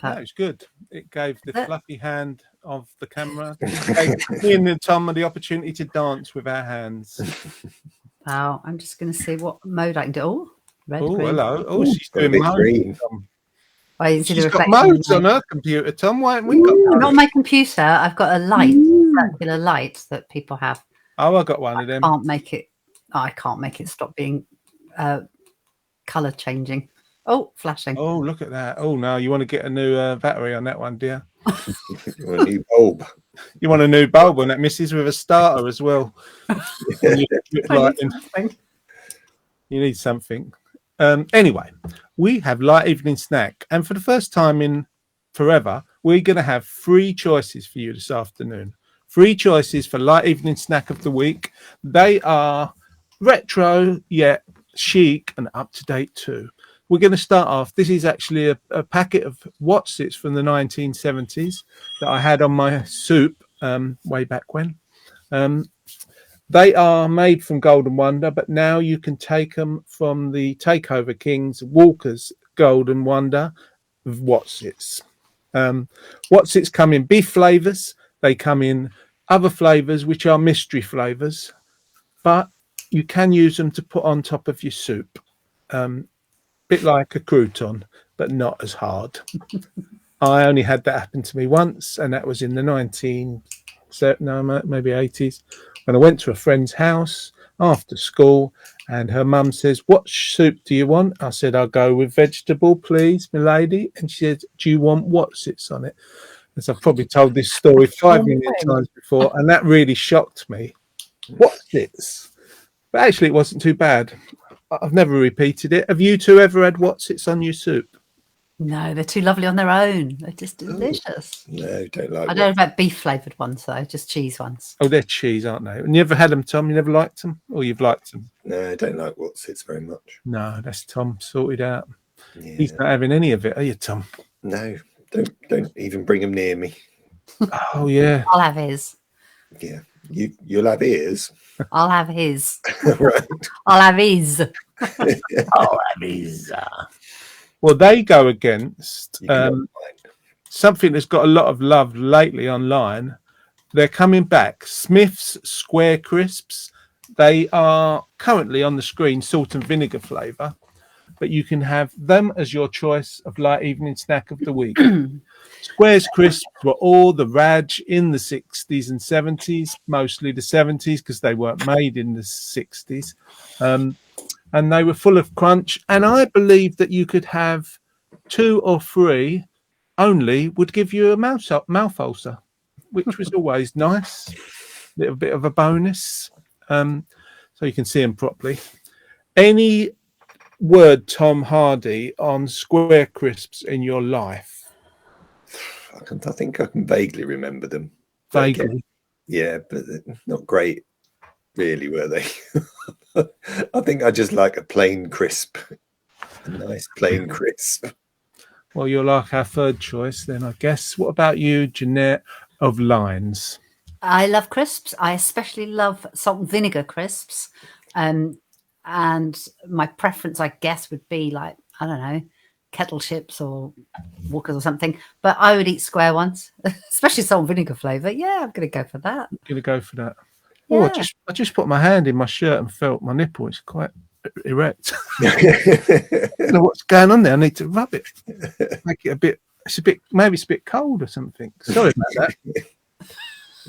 That was good. It gave the fluffy hand of the camera. It gave me and Tom the opportunity to dance with our hands. Wow, I'm just going to see what mode I can do. Oh, red, Oh, green. hello. Oh, she's a doing bit modes. green. Tom. Oh, you see the She's got reflection in modes the on light. her computer, Tom. Why haven't we got Not modes? on my computer. I've got a light, a circular light that people have. Oh, I got one of them. Can't make it. I can't make it stop being color changing. Oh, flashing. Oh, look at that. Oh, no, you want to get a new battery on that one, dear? You want a new bulb. You want a new bulb on that, missus, with a starter as well. You need something. Anyway, we have light evening snack. And for the first time in forever, we're going to have 3 choices for you this afternoon. 3 choices for light evening snack of the week. They are retro, yet chic and up to date too. We're going to start off. This is actually a packet of Wotsits from the 1970s that I had on my soup way back when. They are made from Golden Wonder, but now you can take them from the Takeover Kings Walker's Golden Wonder of Wotsits. Wotsits come in beef flavours. They come in other flavours, which are mystery flavours, but you can use them to put on top of your soup. Bit like a crouton, but not as hard. I only had that happen to me once, and that was in the maybe 80s, when I went to a friend's house after school, and her mum says, "What soup do you want?" I said, "I'll go with vegetable, please, my lady." And she said, "Do you want Wotsits on it?" As I've probably told this story 5 million times before, and that really shocked me. Wotsits? But actually, it wasn't too bad. I've never repeated it. Have you two ever had Wotsits on your soup? No, they're too lovely on their own. They're just delicious. No, don't like I don't know about beef flavoured ones though, just cheese ones. Oh, they're cheese, aren't they? And you ever had them, Tom? You never liked them? Or you've liked them? No, I don't like Wotsits very much. No, that's Tom sorted out. Yeah. He's not having any of it, are you, Tom? No, don't even bring them near me. Oh, yeah. I'll have his. Yeah, you'll have ears. I'll have his. Right. I'll have his. Oh, that is. Well, they go against You can have mine. something that's got a lot of love lately online. They're coming back. Smith's Square Crisps. They are currently on the screen, salt and vinegar flavour, but you can have them as your choice of light evening snack of the week. Squares crisps were all the rage in the 60s and 70s, mostly the 70s because they weren't made in the 60s. And they were full of crunch. And I believe that you could have 2 or 3 only would give you a mouth ulcer, which was always nice. Little bit of a bonus. So you can see them properly. Any word, Tom Hardy, on Square Crisps in your life? I think I can vaguely remember them. Vaguely. Yeah, but not great, really, were they? I think I just like a plain crisp. A nice plain crisp. Well, you're like our third choice then, I guess. What about you, Jeanette of Lines? I love crisps. I especially love salt and vinegar crisps. And my preference, I guess, would be like, I don't know, kettle chips or Walkers or something. But I would eat square ones, especially salt and vinegar flavour. Yeah, I'm going to go for that. Going to go for that. Oh, Yeah. I just put my hand in my shirt and felt my nipple. It's quite erect. I don't know what's going on there. I need to rub it. Make it maybe it's a bit cold or something. Sorry about that.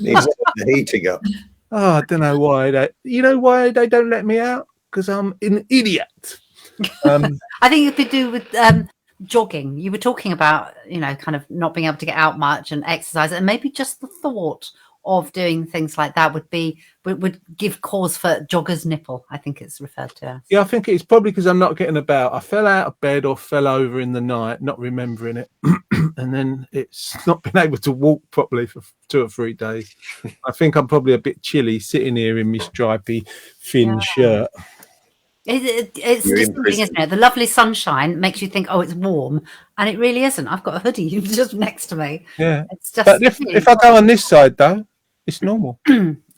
Needs the heating up. Oh, I don't know why you know why they don't let me out? Because I'm an idiot. I think you could do with jogging. You were talking about, kind of not being able to get out much and exercise, and maybe just the thought of doing things like that would give cause for jogger's nipple, I think it's referred to as. Yeah, I think it's probably because I'm not getting about. I fell out of bed or fell over in the night, not remembering it. and then it's not been able to walk properly for 2 or 3 days. I think I'm probably a bit chilly sitting here in my stripy, thin shirt. It's You're in deceiving, prison. isn't it? The lovely sunshine makes you think, oh, it's warm, and it really isn't. I've got a hoodie just next to me. Yeah. It's just. But if I go on this side, though, it's normal.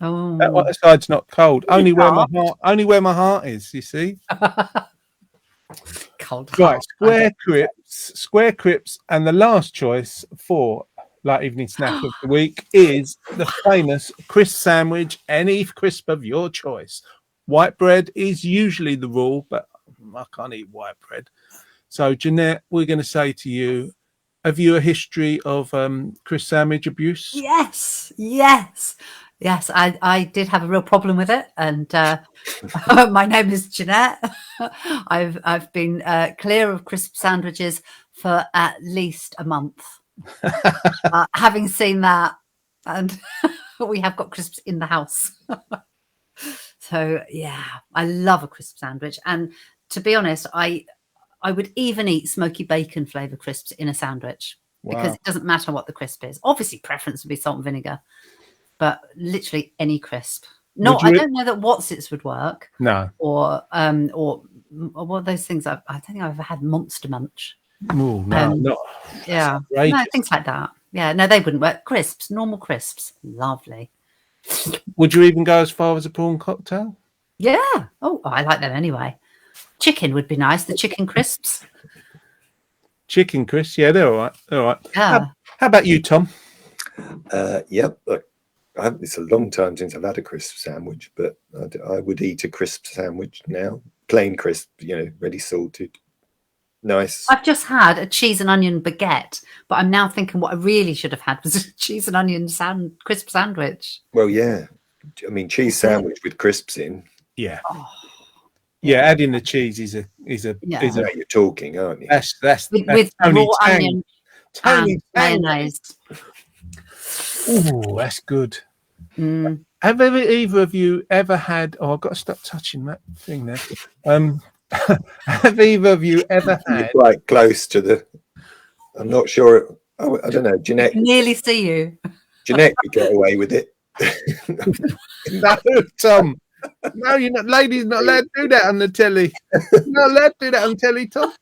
Oh, That side's not cold. Only where my heart is, you see. cold. Right, square crisps, and the last choice for light evening snack of the week is the famous crisp sandwich, any crisp of your choice. White bread is usually the rule, but I can't eat white bread. So, Jeanette, we're going to say to you, have you a history of crisp sandwich abuse? Yes. I did have a real problem with it, and my name is Jeanette. I've been clear of crisp sandwiches for at least a month. Having seen that, and we have got crisps in the house. So yeah, I love a crisp sandwich, and to be honest, I would even eat smoky bacon flavour crisps in a sandwich because it doesn't matter what the crisp is. Obviously, preference would be salt and vinegar, but literally any crisp. No, I don't know that Wotsits would work. No. Or what are those things? I don't think I've ever had Monster Munch. Oh, no, not. Yeah, no, things like that. Yeah, no, they wouldn't work. Crisps, normal crisps, lovely. Would you even go as far as a prawn cocktail? Yeah. Oh, I like them anyway. Chicken would be nice. The chicken crisps. Chicken crisps, yeah, they're all right. All right. Yeah. How about you, Tom? Yep. Look, it's a long time since I've had a crisp sandwich, but I would eat a crisp sandwich now. Plain crisp, ready salted. Nice. I've just had a cheese and onion baguette, but I'm now thinking what I really should have had was a cheese and onion crisp sandwich. Well, yeah. I mean, cheese sandwich with crisps in. Yeah. Yeah, adding the cheese is a Now you're talking, aren't you? That's with Tony raw Tang. onion Tony and Tang. mayonnaise. Oh, that's good. Have either of you ever had? Oh, I've got to stop touching that thing there. Have either of you ever You're had? quite close to the. I'm not sure. I don't know. Jeanette. Nearly see you. Jeanette could get away with it. No, Tom. No, you're not. Ladies, not allowed to do that on the telly. Not allowed to do that on telly, Tom.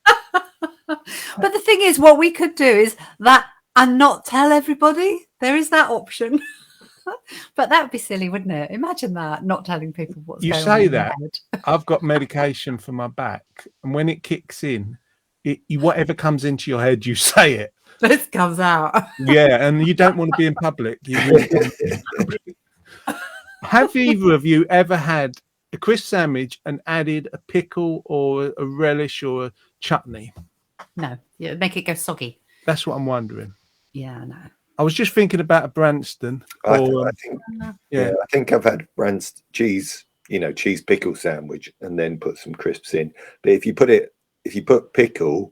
But the thing is, what we could do is that and not tell everybody. There is that option. But that would be silly, wouldn't it? Imagine that, not telling people what's You going on. say in that. your head. I've got medication for my back, and when it kicks in, whatever comes into your head, you say it. This comes out. Yeah, and you don't want to be in public. You really don't want to be in public. Have either of you ever had a crisp sandwich and added a pickle or a relish or a chutney? No, yeah, make it go soggy. That's what I'm wondering. Yeah, no. I was just thinking about a Branston. I think I've had Branston cheese, cheese pickle sandwich, and then put some crisps in. But if you put pickle,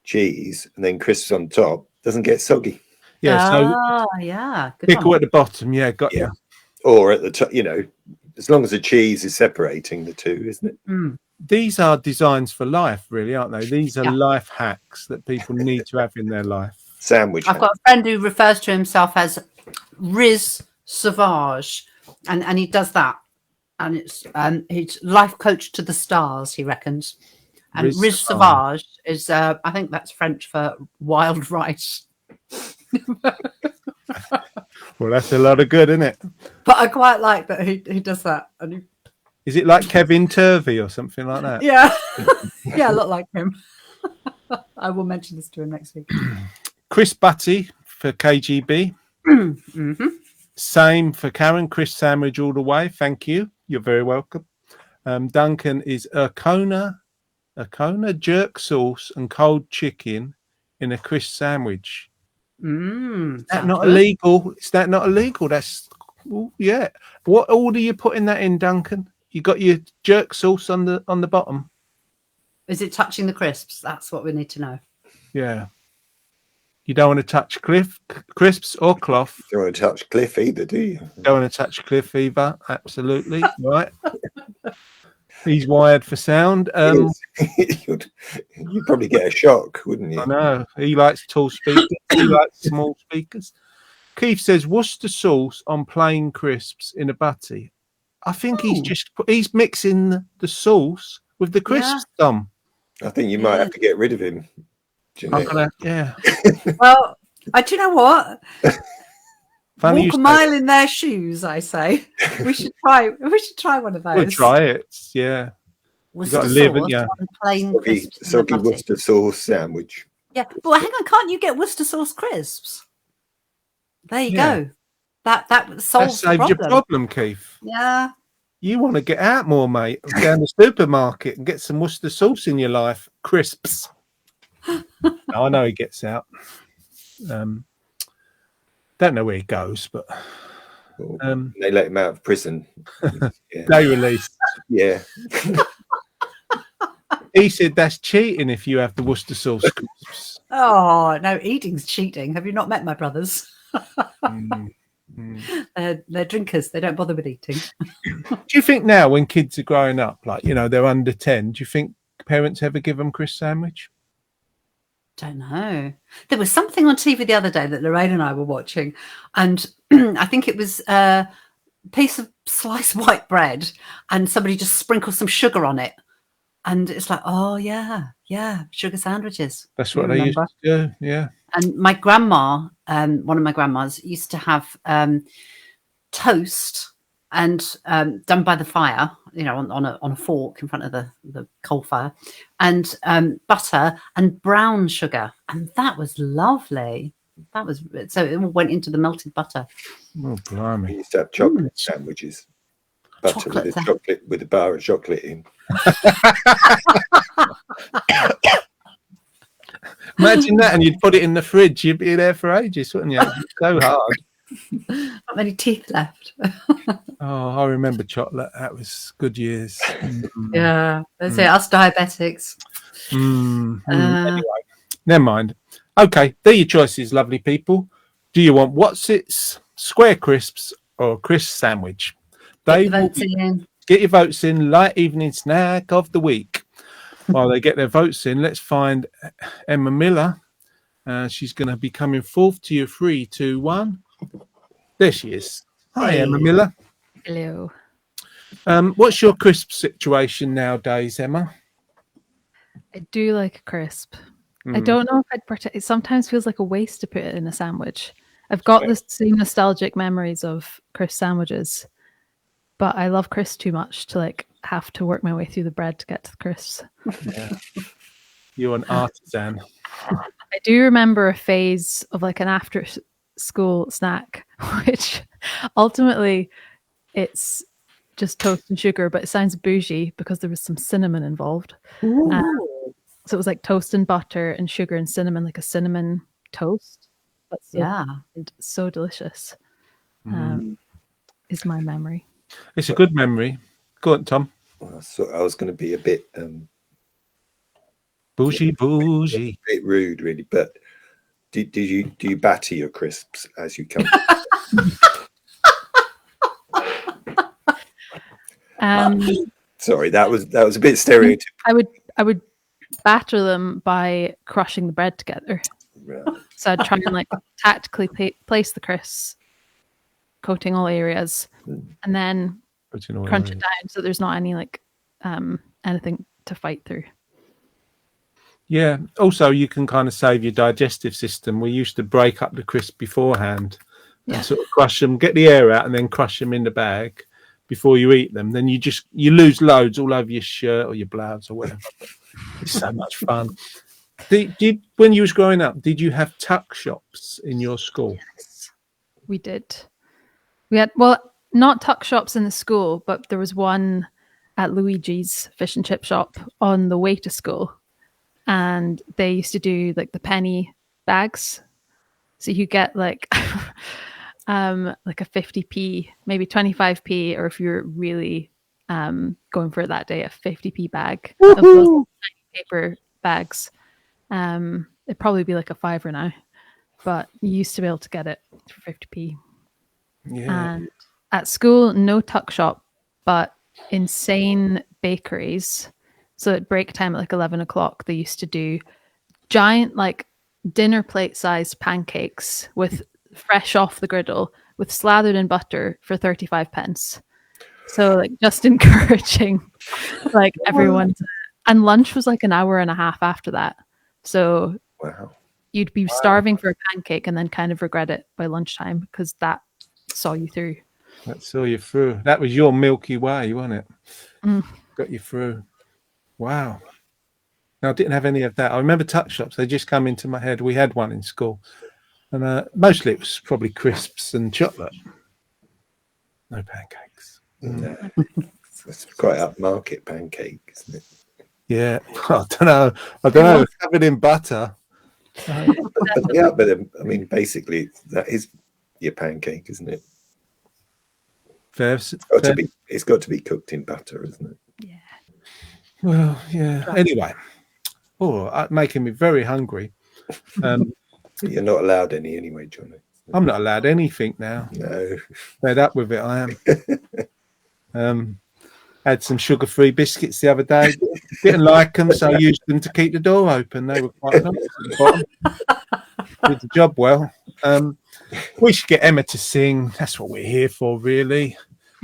cheese, and then crisps on top, it doesn't get soggy. Yeah, so yeah, good pickle one. at the bottom. Yeah, got you. Or at the top, as long as the cheese is separating the two, isn't it? These are designs for life, really, aren't they? These are life hacks that people need to have in their life. Sandwich. I've got a friend who refers to himself as Riz Savage, and he does that, and he's life coach to the stars, he reckons. And Riz Savage is, I think that's French for wild rice. Well, that's a lot of good, isn't it? But I quite like that he does that. And Is it like Kevin Turvey or something like that? yeah, yeah, a lot like him. I will mention this to him next week. Chris Butty for KGB. Same for Karen. Chris Sandwich all the way. Thank you. You're very welcome. Duncan is Arcona jerk sauce and cold chicken in a crisp sandwich. Is that not illegal? Is that not illegal? That's yeah. What order are you putting that in, Duncan? You got your jerk sauce on the bottom. Is it touching the crisps? That's what we need to know. Yeah. You don't want to touch crisps or cloth. You don't want to touch Cliff either, do you? Don't want to touch Cliff either. Absolutely. Right. He's wired for sound. You'd probably get a shock, wouldn't you? I know. He likes tall speakers. He likes small speakers. Keith says Worcester sauce on plain crisps in a butty. I think he's mixing the sauce with the crisps, Tom. I think you might have to get rid of him. Yeah. Well, do you know what? Funny Walk a mile in their shoes, I say. We should try one of those. We'll try it. Yeah. Worcester gotta live, sauce haven't you? on plain crisps. in a Soggy butty. Worcester sauce sandwich. Yeah, but hang on, can't you get Worcester sauce crisps? There you Yeah. go. That That solves the saved problem. your problem, Keith. Yeah. You want to get out more, mate. Go down the supermarket and get some Worcester sauce in your life. Crisps. I know he gets out. Don't know where he goes, but They let him out of prison. Yeah. day release. Yeah. He said that's cheating if you have the Worcester sauce crisps. Oh no, eating's cheating. Have you not met my brothers? Mm. They're drinkers. They don't bother with eating. Do you think now, when kids are growing up, like they're under 10, do you think parents ever give them crisp sandwich? Don't know. There was something on TV the other day that Lorraine and I were watching, and I think it was a piece of sliced white bread, and somebody just sprinkled some sugar on it, and it's like, oh yeah, sugar sandwiches. That's You what they used remember? to do. Yeah. And my grandma, one of my grandmas, used to have toast and done by the fire, on a fork in front of the coal fire, and butter and brown sugar, and that was lovely. That was so it all went into the melted butter. Oh, We blimey. used to have chocolate sandwiches. Butter with a bar of chocolate in. Imagine that, and you'd put it in the fridge. You'd be there for ages, wouldn't you? It's so hard. Not many teeth left. Oh, I remember chocolate. That was good years. Yeah, that's it. Us diabetics. Anyway, never mind. Okay, they're your choices, lovely people. Do you want Whatsits, square crisps, or a crisp sandwich? They will get your votes in. Light evening snack of the week. While they get their votes in, let's find Emma Miller. She's going to be coming forth to you. 3, 2, 1. There she is. Hi, Emma Miller. Hello. What's your crisp situation nowadays, Emma? I do like a crisp. I don't know if I'd it sometimes feels like a waste to put it in a sandwich. I've got the same nostalgic memories of crisp sandwiches, but I love crisps too much to have to work my way through the bread to get to the crisps. Yeah. You're an artisan. I do remember a phase of an after school snack, which ultimately it's just toast and sugar, but it sounds bougie because there was some cinnamon involved. So it was like toast and butter and sugar and cinnamon, like a cinnamon toast. That's so delicious. Is my memory. It's a good memory. Go on, Tom. Well, I was going to be a bit Bougie. a bit rude, really. But do you batter your crisps as you come? Sorry, that was a bit stereotypical. I would batter them by crushing the bread together. Right. So I'd try and tactically place the crisps, coating all areas, and then crunch it down so there's not any anything to fight through. Yeah. Also, you can kind of save your digestive system. We used to break up the crisp beforehand and sort of crush them, get the air out, and then crush them in the bag before you eat them. Then you lose loads all over your shirt or your blouse or whatever. It's so much fun. When you was growing up, did you have tuck shops in your school? Yes, we did. We had not tuck shops in the school, but there was one at Luigi's fish and chip shop on the way to school. And they used to do the penny bags. So you get a 50p, maybe 25p, or if you're really going for it that day, a 50p bag of those paper bags. It'd probably be like a £5 now, but you used to be able to get it for 50p. Yeah. And at school, no tuck shop, but insane bakeries. So at break time at like 11 o'clock, they used to do giant, like dinner plate sized pancakes with fresh off the griddle with slathered in butter for 35 pence. So like just encouraging like everyone to, and lunch was like an hour and a half after that. So Wow. you'd be starving for a pancake and then kind of regret it by lunchtime because that saw you through. That saw you through. That was your Milky Way, wasn't it? Mm. Got you through. Wow. Now, I didn't have any of that. I remember tuck shops. They just come into my head. We had one in school. And mostly it was probably crisps and chocolate. No pancakes. No. It's quite upmarket pancake, isn't it? Yeah. I don't know. It's covered in butter. Yeah, but I mean, basically, that is your pancake, isn't it? It's got to be cooked in butter, isn't it? Yeah. Well, yeah. Anyway. Oh, making me very hungry. You're not allowed any anyway, Johnny. I'm not allowed anything now. No. Fed up with it, I am. Had some sugar-free biscuits the other day. Didn't like them, so I used them to keep the door open. They were quite nice at the bottom. Did the job well. We should get Emma to sing. That's what we're here for, really.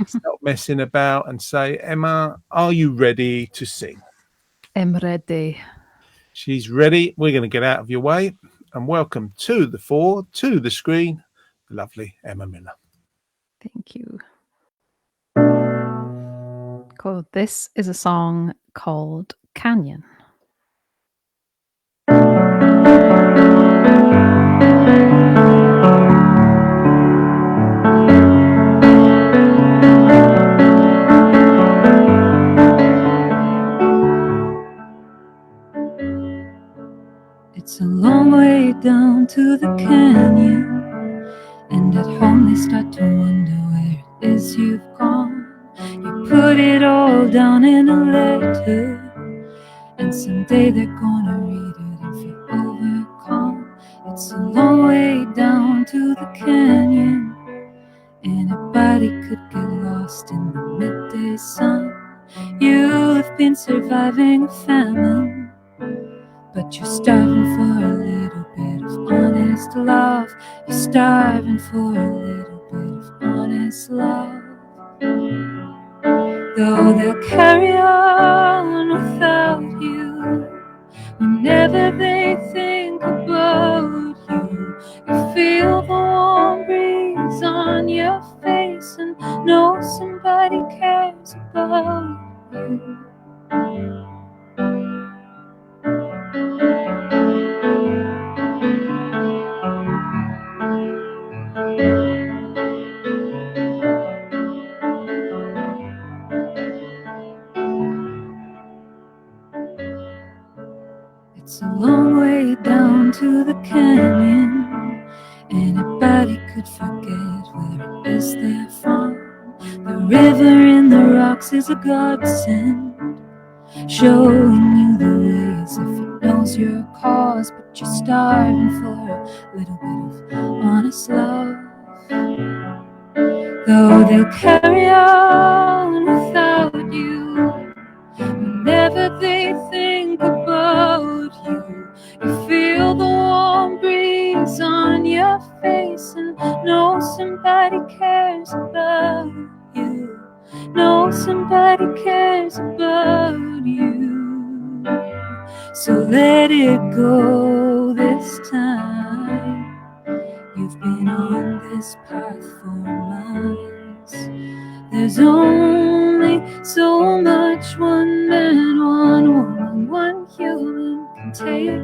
Stop messing about and say, Emma, are you ready to sing? I'm ready. She's ready. We're going to get out of your way and welcome to the fore, to the screen, the lovely Emma Miller. Thank you. Cool. This is a song called Canyon. It's a long way down to the canyon, and at home they start to wonder where it is you've gone. You put it all down in a letter, and someday they're gonna read it and feel overcome. It's a long way down to the canyon, anybody could get lost in the midday sun. You've been surviving a famine, but you're starving for a little bit of honest love. You're starving for a little bit of honest love. Though they'll carry on without you, whenever they think about you, you feel the warm breeze on your face and know somebody cares about you. It's a long way down to the canyon. Anybody could forget where it is they're from. The river in the rocks is a godsend, showing you the way as if it knows your cause. But you're starving for a little bit of honest love. Though they'll carry on without you, whenever they think about you, you feel the warm breeze on your face and know somebody cares about you. Know somebody cares about you. So let it go this time. You've been on this path for months. There's only so much one man, one woman, one human can take.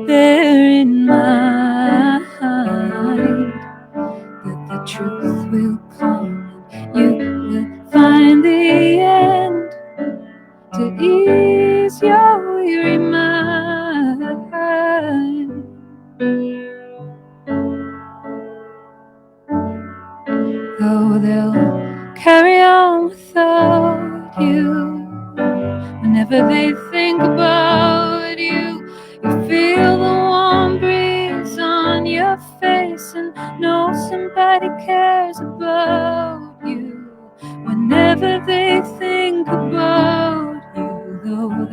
Bear in mind that the truth will come, and you will find the end to ease your weary mind. Though they'll carry on without you, whenever they think about you, you feel the warm breeze on your face and know somebody cares about you. Whenever they think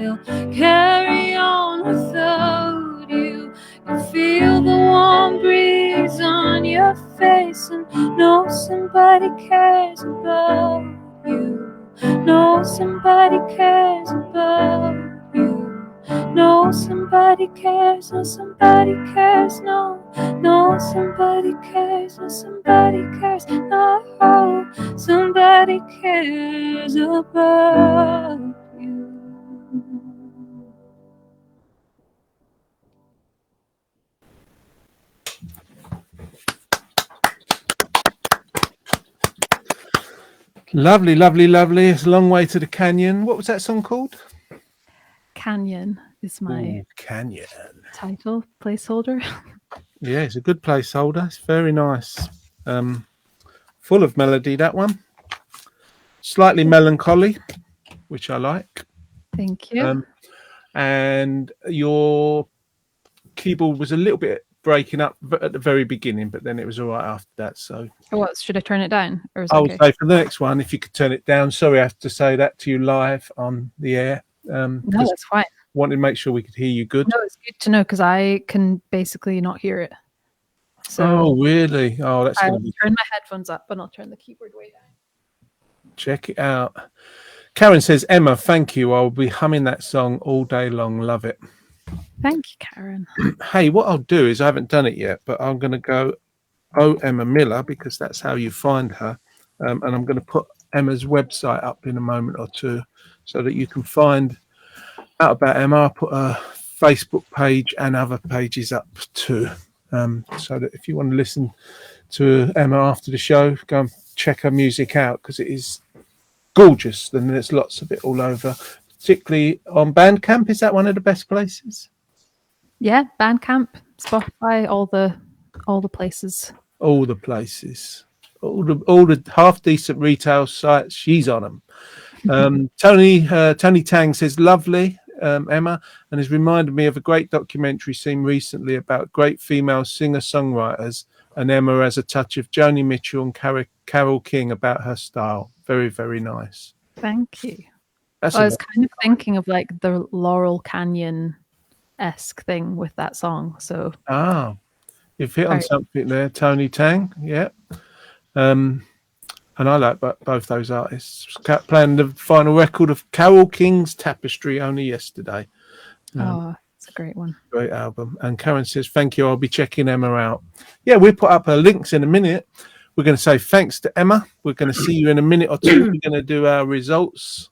still carry on without you. You feel the warm breeze on your face and know somebody cares about you. Know somebody cares about you. No, somebody cares, no, somebody cares, no. No, somebody cares, no, somebody cares, no. Somebody cares about you. Lovely, lovely, lovely. It's a long way to the canyon. What was that song called? Canyon is my Ooh, Canyon. title placeholder. Yeah, it's a good placeholder. It's very nice. Full of melody, that one. Slightly melancholy, which I like. Thank you. And your keyboard was a little bit breaking up at the very beginning, but then it was all right after that. So, What should I turn it down, or is it I'll okay? say for the next one, if you could turn it down. Sorry, I have to say that to you live on the air. No, that's fine. Wanted to make sure we could hear you good. No, it's good to know because I can basically not hear it. So Oh, really? Oh, that's I'll going to be. turn my headphones up and I'll turn the keyboard way down. Check it out. Karen says, Emma, thank you. I'll be humming that song all day long. Love it. Thank you, Karen. Hey, what I'll do is I haven't done it yet, but I'm going to go Emma Miller because that's how you find her. And I'm going to put Emma's website up in a moment or two so that you can find out about Emma. I'll put a Facebook page and other pages up too. So that if you want to listen to Emma after the show, go and check her music out because it is gorgeous. And there's lots of it all over, particularly on Bandcamp. Is that one of the best places? Yeah, Bandcamp, Spotify, all the places. All the places, all the half decent retail sites. She's on them. Tony Tang says, lovely, Emma, and has reminded me of a great documentary seen recently about great female singer-songwriters, and Emma has a touch of Joni Mitchell and Carole King about her style. Very, very nice. Thank you. That's I was kind of thinking of like the Laurel Canyon-esque thing with that song. So you've hit on Right. something there, Tony Tang. Yeah. And I like both those artists. Playing the final record of Carole King's Tapestry only yesterday. it's a great one. Great album. And Karen says, thank you. I'll be checking Emma out. Yeah, we'll put up her links in a minute. We're going to say thanks to Emma. We're going to see you in a minute or two. We're going to do our results.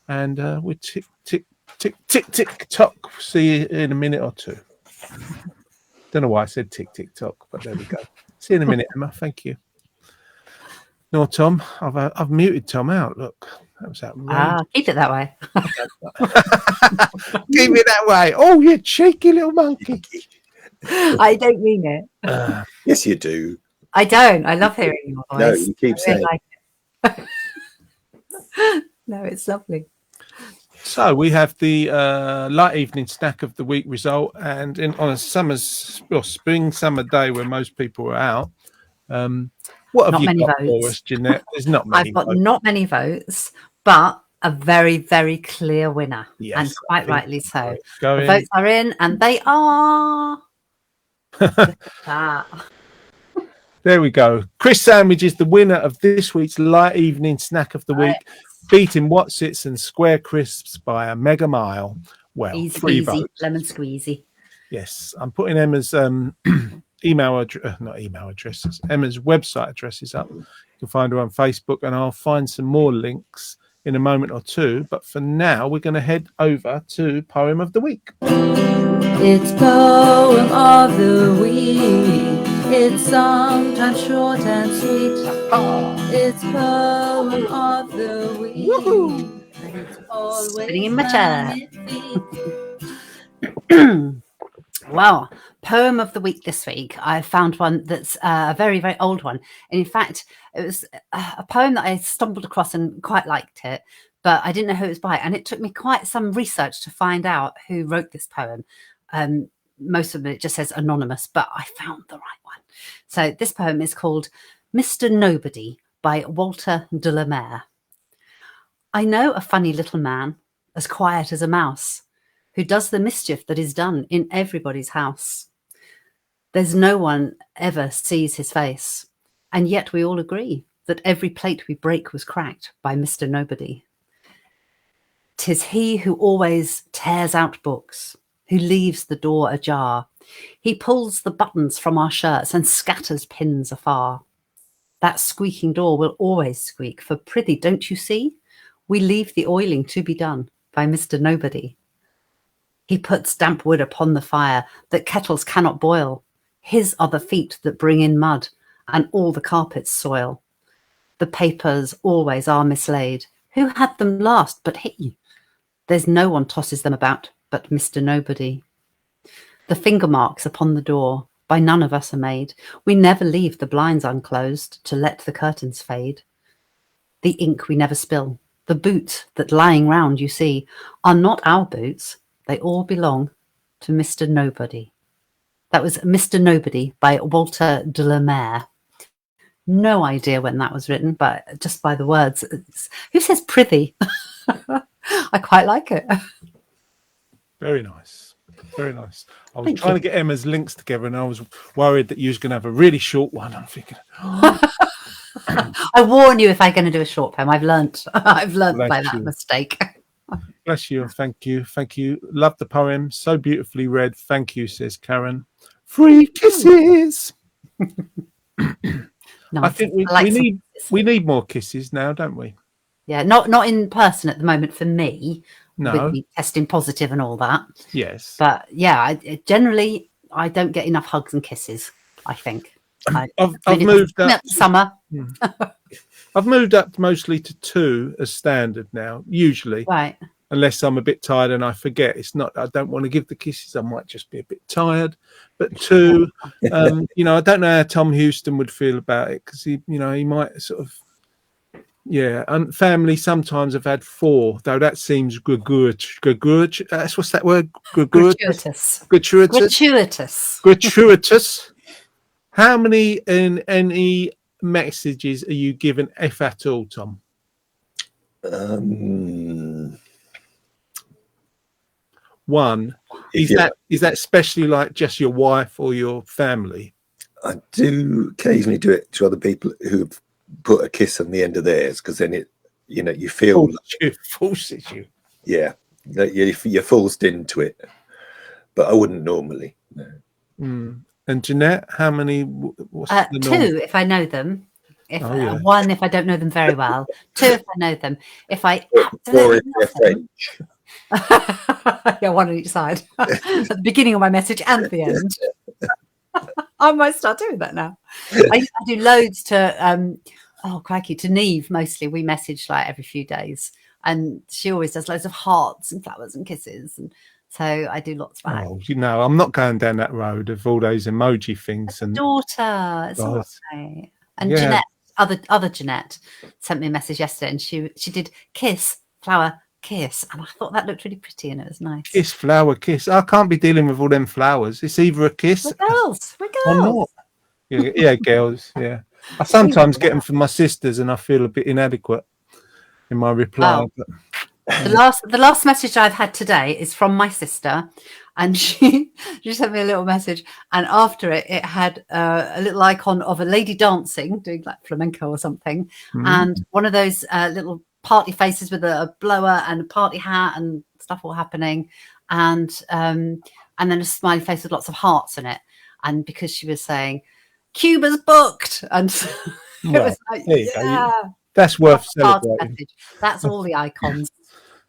And we're tick, tick, tick, tick, tick, tock. See you in a minute or two. Don't know why I said tick, tick, tock, but there we go. See you in a minute, Emma. Thank you. No, Tom, I've muted Tom out. Look, that was outrageous. Keep it that way. Keep it that way. Oh, you cheeky little monkey. I don't mean it. Yes, you do. I don't. I love hearing your voice. No, you keep I saying. really like it. No, it's lovely. So we have the light evening snack of the week result, and on a spring summer day where most people are out. What have Not you many got votes. for us, Jeanette? There's not many. I've got votes. not many votes, but a very, very clear winner. Yes, and I quite think rightly so. Go The in. votes are in, and they are. Look at that. There we go. Chris Sandwich is the winner of this week's light evening snack of the week, beating Watsits and Square Crisps by a mega mile. Well, Easy 3 peasy, votes. lemon squeezy. Yes, I'm putting Emma's email address, not email addresses, Emma's website addresses up. You can find her on Facebook, and I'll find some more links in a moment or two. But for now, we're going to head over to Poem of the Week. It's Poem of the Week. It's sometimes short and sweet. It's Poem of the Week. Woohoo! And it's always Spinning in my chair. magnificent. Well, poem of the week this week. I found one that's a very, very old one. And in fact, it was a poem that I stumbled across and quite liked it, but I didn't know who it was by. And it took me quite some research to find out who wrote this poem. Most of it just says anonymous, but I found the right one. So this poem is called Mr. Nobody by Walter de la Mare. I know a funny little man, as quiet as a mouse. who does the mischief that is done in everybody's house. There's no one ever sees his face, and yet we all agree that every plate we break was cracked by Mr. Nobody. 'Tis he who always tears out books, who leaves the door ajar. He pulls the buttons from our shirts and scatters pins afar. That squeaking door will always squeak, for prithee, don't you see? We leave the oiling to be done by Mr. Nobody. He puts damp wood upon the fire that kettles cannot boil. His are the feet that bring in mud and all the carpets soil. The papers always are mislaid. Who had them last but he? There's no one tosses them about but Mr. Nobody. The finger marks upon the door by none of us are made. We never leave the blinds unclosed to let the curtains fade. The ink we never spill. The boots that lying round you see are not our boots. They all belong to Mr. Nobody. That was Mr. Nobody by Walter de la Mare. No idea when that was written, but just by the words. Who says prithee? I quite like it. Very nice. Very nice. I was Thank trying you. to get Emma's links together and I was worried that you was going to have a really short one. I'm thinking, I warn you if I'm going to do a short poem. I've learnt by Bless that you. mistake. bless you and thank you. Thank you. Love the poem. So beautifully read. Thank you, says Karen. Free kisses. No, I think we like some need kisses. we need more kisses now, don't we? Yeah, not in person at the moment for me, No. with me testing positive and all that. Yes. But yeah, generally I don't get enough hugs and kisses. I think. I've moved up. Summer, I've moved up mostly to 2 as standard now, usually, right? unless I'm a bit tired and I forget. It's not, I don't want to give the kisses. I might just be a bit tired. But 2, you know, I don't know how Tom Houston would feel about it because he might sort of, yeah. And family sometimes have had 4, though that seems gratuitous. What's that word? Gratuitous. Gratuitous. Gratuitous. Gratuitous. How many in any messages are you given, if at all, Tom? One. Is Yeah. that especially like just your wife or your family? I do occasionally do it to other people who've put a kiss on the end of theirs, because then it, you feel, Forces you. yeah, that you're forced into it. But I wouldn't normally. No. Mm. And Jeanette, how many? What's the 2 norm? if I know them. If Oh, yeah. 1 if I don't know them very well. 2 if I know them. If I Or absolutely if they're know them, French. yeah, 1 on each side at the beginning of my message and the end. I might start doing that now. I do loads to to Neve mostly. We message like every few days, and she always does loads of hearts and flowers and kisses, and so I do lots of that. Oh, I'm not going down that road of all those emoji things. And Daughter, it's all God. right. And Yeah. Jeanette, other Jeanette, sent me a message yesterday, and she did kiss, flower, kiss, and I thought that looked really pretty, and it was nice. kiss, flower, kiss. I can't be dealing with all them flowers. It's either a kiss We're girls. We're or girls. not. Yeah, girls. Yeah. I sometimes get them from my sisters, and I feel a bit inadequate in my reply. Oh. But The last message I've had today is from my sister, and she sent me a little message, and after it had a little icon of a lady dancing, doing like flamenco or something, and one of those little party faces with a blower and a party hat and stuff all happening, and then a smiley face with lots of hearts in it, and because she was saying Cuba's booked, and it Well, was like, there you go. yeah, that's worth party celebrating. message. That's all the icons.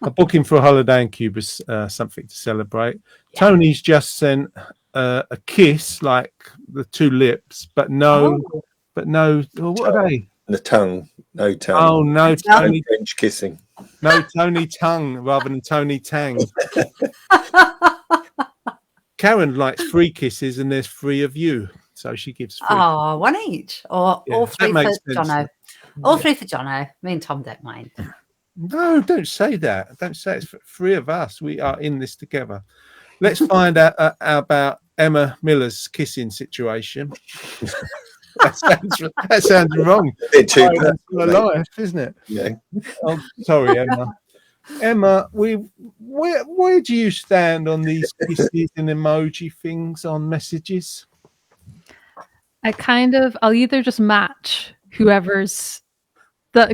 A booking for a holiday in Cuba is something to celebrate. Yeah. Tony's just sent a kiss, like the 2 lips, but no. Oh. Oh, what are they? The tongue, no tongue. Oh no, Tongue. Tony, French kissing. no Tony Tongue rather than Tony Tang. Karen likes 3 kisses, and there's 3 of you, so she gives 3. Oh, 1 each, or Yeah, all that 3 for makes sense. Jono. All 3 for Jono. Me and Tom don't mind. No, don't say that. Don't say it's for 3 of us. We are in this together. Let's find out about Emma Miller's kissing situation. that sounds wrong. A bit too That's my personal, life, isn't it? yeah. Oh, sorry, Emma. Emma, where do you stand on these kisses and emoji things on messages? I'll either just match whoever's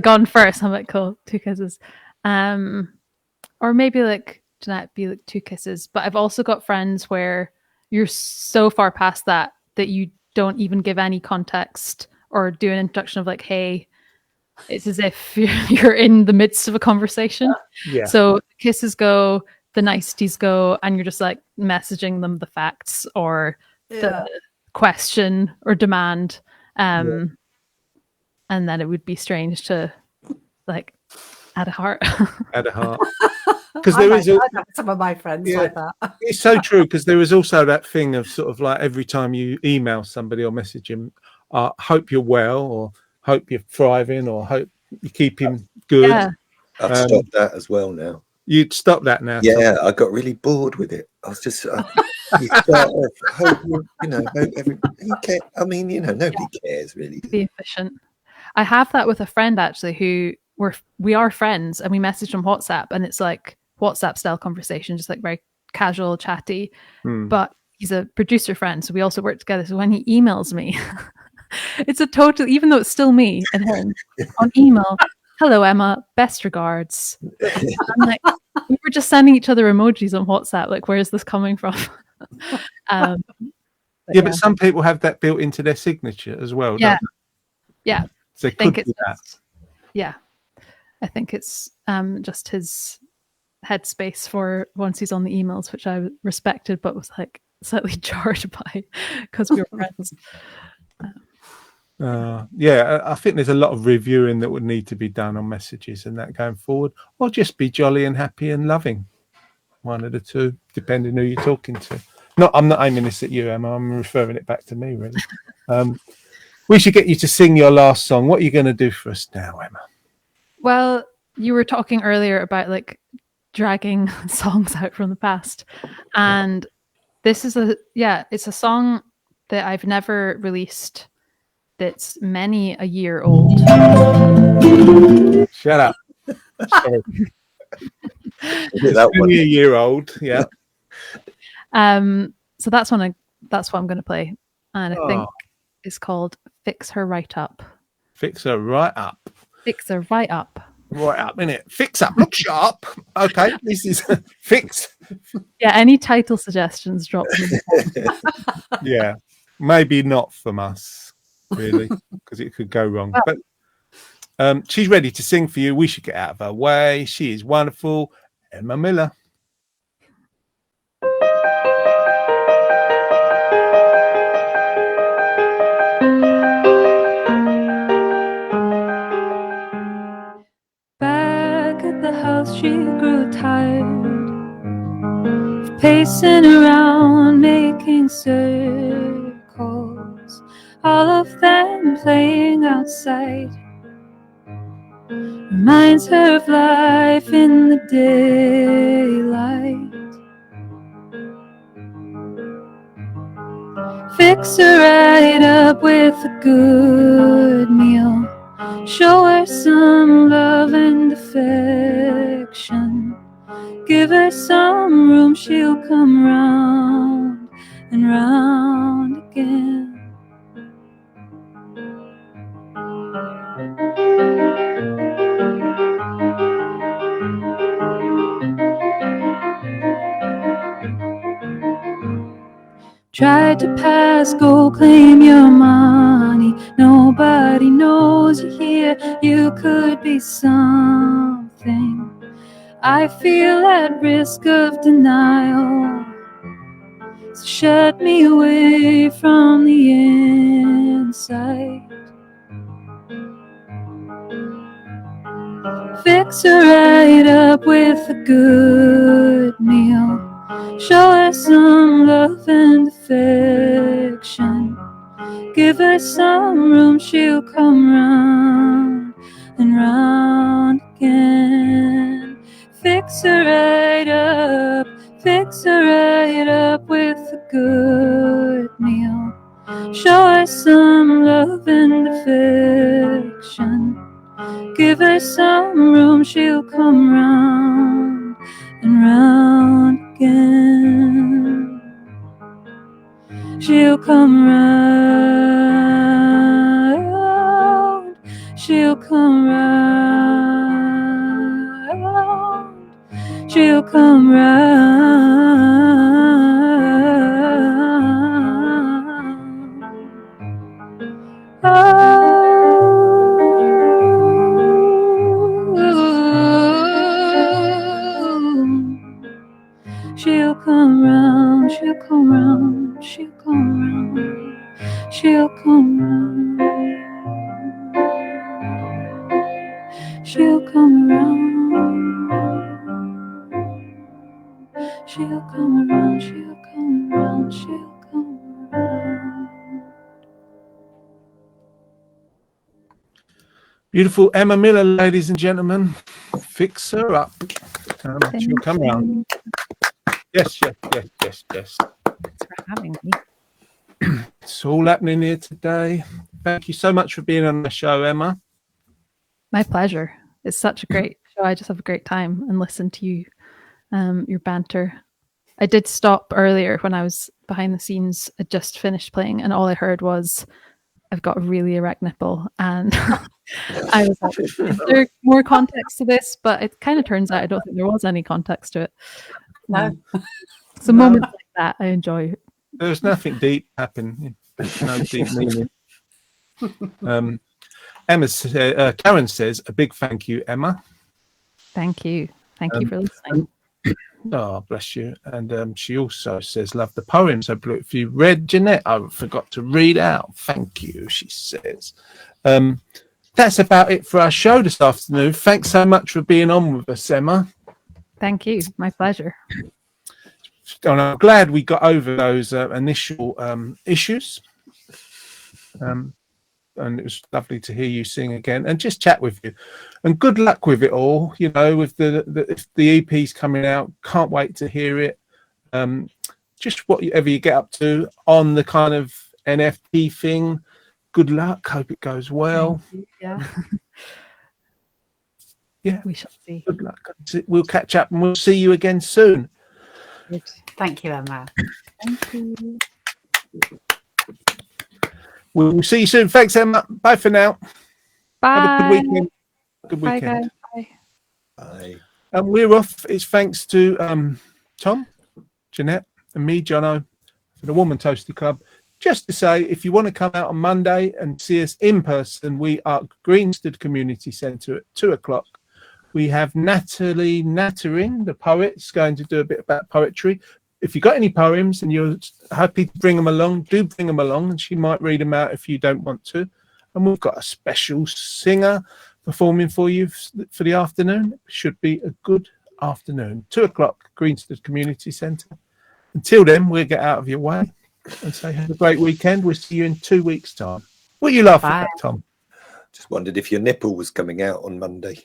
gone first. I'm like, cool, 2 kisses. Or maybe like Jeanette be like 2 kisses. But I've also got friends where you're so far past that you don't even give any context or do an introduction of like, hey, it's as if you're in the midst of a conversation. Yeah. So kisses go, the niceties go, and you're just like messaging them the facts or the question or demand. And then it would be strange to like add a heart. Add a heart. Because there is some of my friends like that. It's so true, because there is also that thing of sort of like every time you email somebody or message him, hope you're well, or hope you're thriving, or hope you keep him good. Yeah. I've stopped that as well now. You'd stop that now. Yeah, I got really bored with it. I was just, you start off, hope you care. I mean, nobody cares really. Be efficient. I have that with a friend actually who we are friends, and we message on WhatsApp, and it's like WhatsApp style conversation, just like very casual, chatty. But he's a producer friend, so we also work together. So when he emails me, it's a total, even though it's still me and him on email. Hello, Emma. Best regards. I'm like, we were just sending each other emojis on WhatsApp. Like, where is this coming from? But some people have that built into their signature as well. Yeah. Don't they? Yeah. So it could be that. Yeah. I think it's just his headspace for once he's on the emails, which I respected, but was like slightly jarred by because we were friends. I think there's a lot of reviewing that would need to be done on messages and that going forward, or just be jolly and happy and loving. One of the two, depending who you're talking to. I'm not aiming this at you, Emma. I'm referring it back to me, really. We should get you to sing your last song. What are you going to do for us now, Emma? Well, you were talking earlier about like dragging songs out from the past, and this is it's a song that I've never released. That's many a year old. Shut up. Sorry. That one. Only a year old, yeah. So that's what I'm going to play, and I think it's called "Fix Her Right Up." Fix her right up. Fix her right up. Right up, innit? Fix up. Look sharp. Okay, this is fix. Yeah. Any title suggestions? Drop them. Yeah, maybe not from us, really, because it could go wrong. But she's ready to sing for you. We should get out of her way. She is wonderful, Emma Miller. Back at the house, she grew tired of pacing around, making circles, all of them playing outside. Reminds her of life in the daylight. Fix her right up with a good meal. Show her some love and affection. Give her some room, she'll come round and round again. Tried to pass, go claim your money. Nobody knows you're here. You could be something. I feel at risk of denial. So shut me away from the inside. Fix her right up with a good meal. Show her some love and affection. Give her some room, she'll come round and round again. Fix her right up, fix her right up with a good meal. Show her some love and affection. Give her some room, she'll come round and round again. She'll come round, she'll come round, she'll come round. She'll come round, she'll come round, she'll come round, she'll come round, she'll come around, she'll come around, she'll come around, she'll come around. Beautiful Emma Miller, ladies and gentlemen. Fix her up. She'll come round. Yes. Thanks for having me. It's all happening here today. Thank you so much for being on the show, Emma. My pleasure. It's such a great show. I just have a great time and listen to you, your banter. I did stop earlier when I was behind the scenes. I just finished playing, and all I heard was, "I've got a really erect nipple," and I was like, "Is there more context to this?" But it kind of turns out I don't think there was any context to it. No. So moments like that, I enjoy. There's nothing deep happening. No deep meaning. Karen says, "A big thank you, Emma." Thank you. Thank you for listening. Oh, bless you. And she also says, "Love the poem so blue. If you read Jeanette, I forgot to read out. Thank you," she says. That's about it for our show this afternoon. Thanks so much for being on with us, Emma. Thank you. My pleasure. And I'm glad we got over those initial issues. And it was lovely to hear you sing again and just chat with you. And good luck with it all, you know, with the EP's coming out. Can't wait to hear it. Just whatever you get up to on the kind of NFT thing. Good luck. Hope it goes well. Yeah. Yeah. We shall see. Good luck. We'll catch up and we'll see you again soon. Thank you, Emma. Thank you. We'll see you soon. Thanks, Emma. Bye for now. Bye. Have a good weekend. Good Bye, weekend. guys. Bye. Bye. And we're off. It's thanks to Tom, Jeanette, and me, Jono, for the Woman Toasty Club. Just to say, if you want to come out on Monday and see us in person, we are at Greenstead Community Centre at 2:00. We have Natalie Nattering, the poet, is going to do a bit about poetry. If you've got any poems and you're happy to bring them along, do bring them along, and she might read them out if you don't want to. And we've got a special singer performing for you for the afternoon. It should be a good afternoon. 2:00, Greenstead Community Centre. Until then, we'll get out of your way and say have a great weekend. We'll see you in 2 weeks' time. What are you laughing Bye. at, Tom? Just wondered if your nipple was coming out on Monday.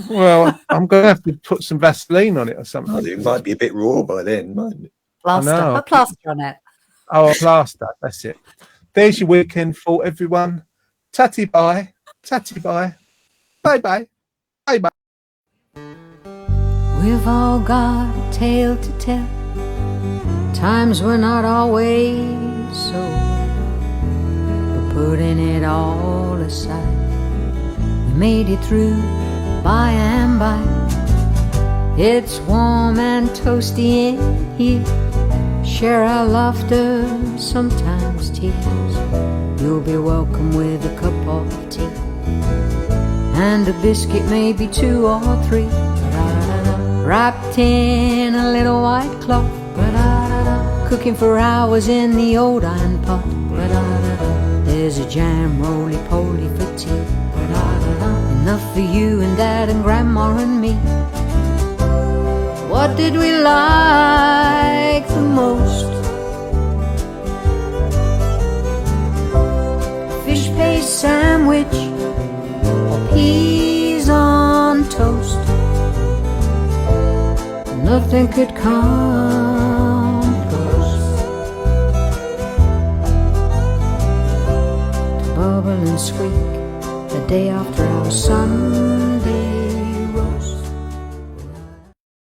Well, I'm going to have to put some Vaseline on it or something. Oh, it might be a bit raw by then, mightn't it? Plaster. know. Put plaster on it. Oh, a plaster. That's it. There's your weekend for everyone. Tatty bye. Tatty bye. Bye bye. Bye bye. We've all got a tale to tell. Times were not always so. But putting it all aside, we made it through by and by. It's warm and toasty in here. Share our laughter, sometimes tears. You'll be welcome with a cup of tea and a biscuit, maybe 2 or 3, wrapped in a little white cloth, cooking for hours in the old iron pot. There's a jam roly-poly for tea, enough for you and Dad and Grandma and me. What did we like the most? Fish paste sandwich or peas on toast? Nothing could come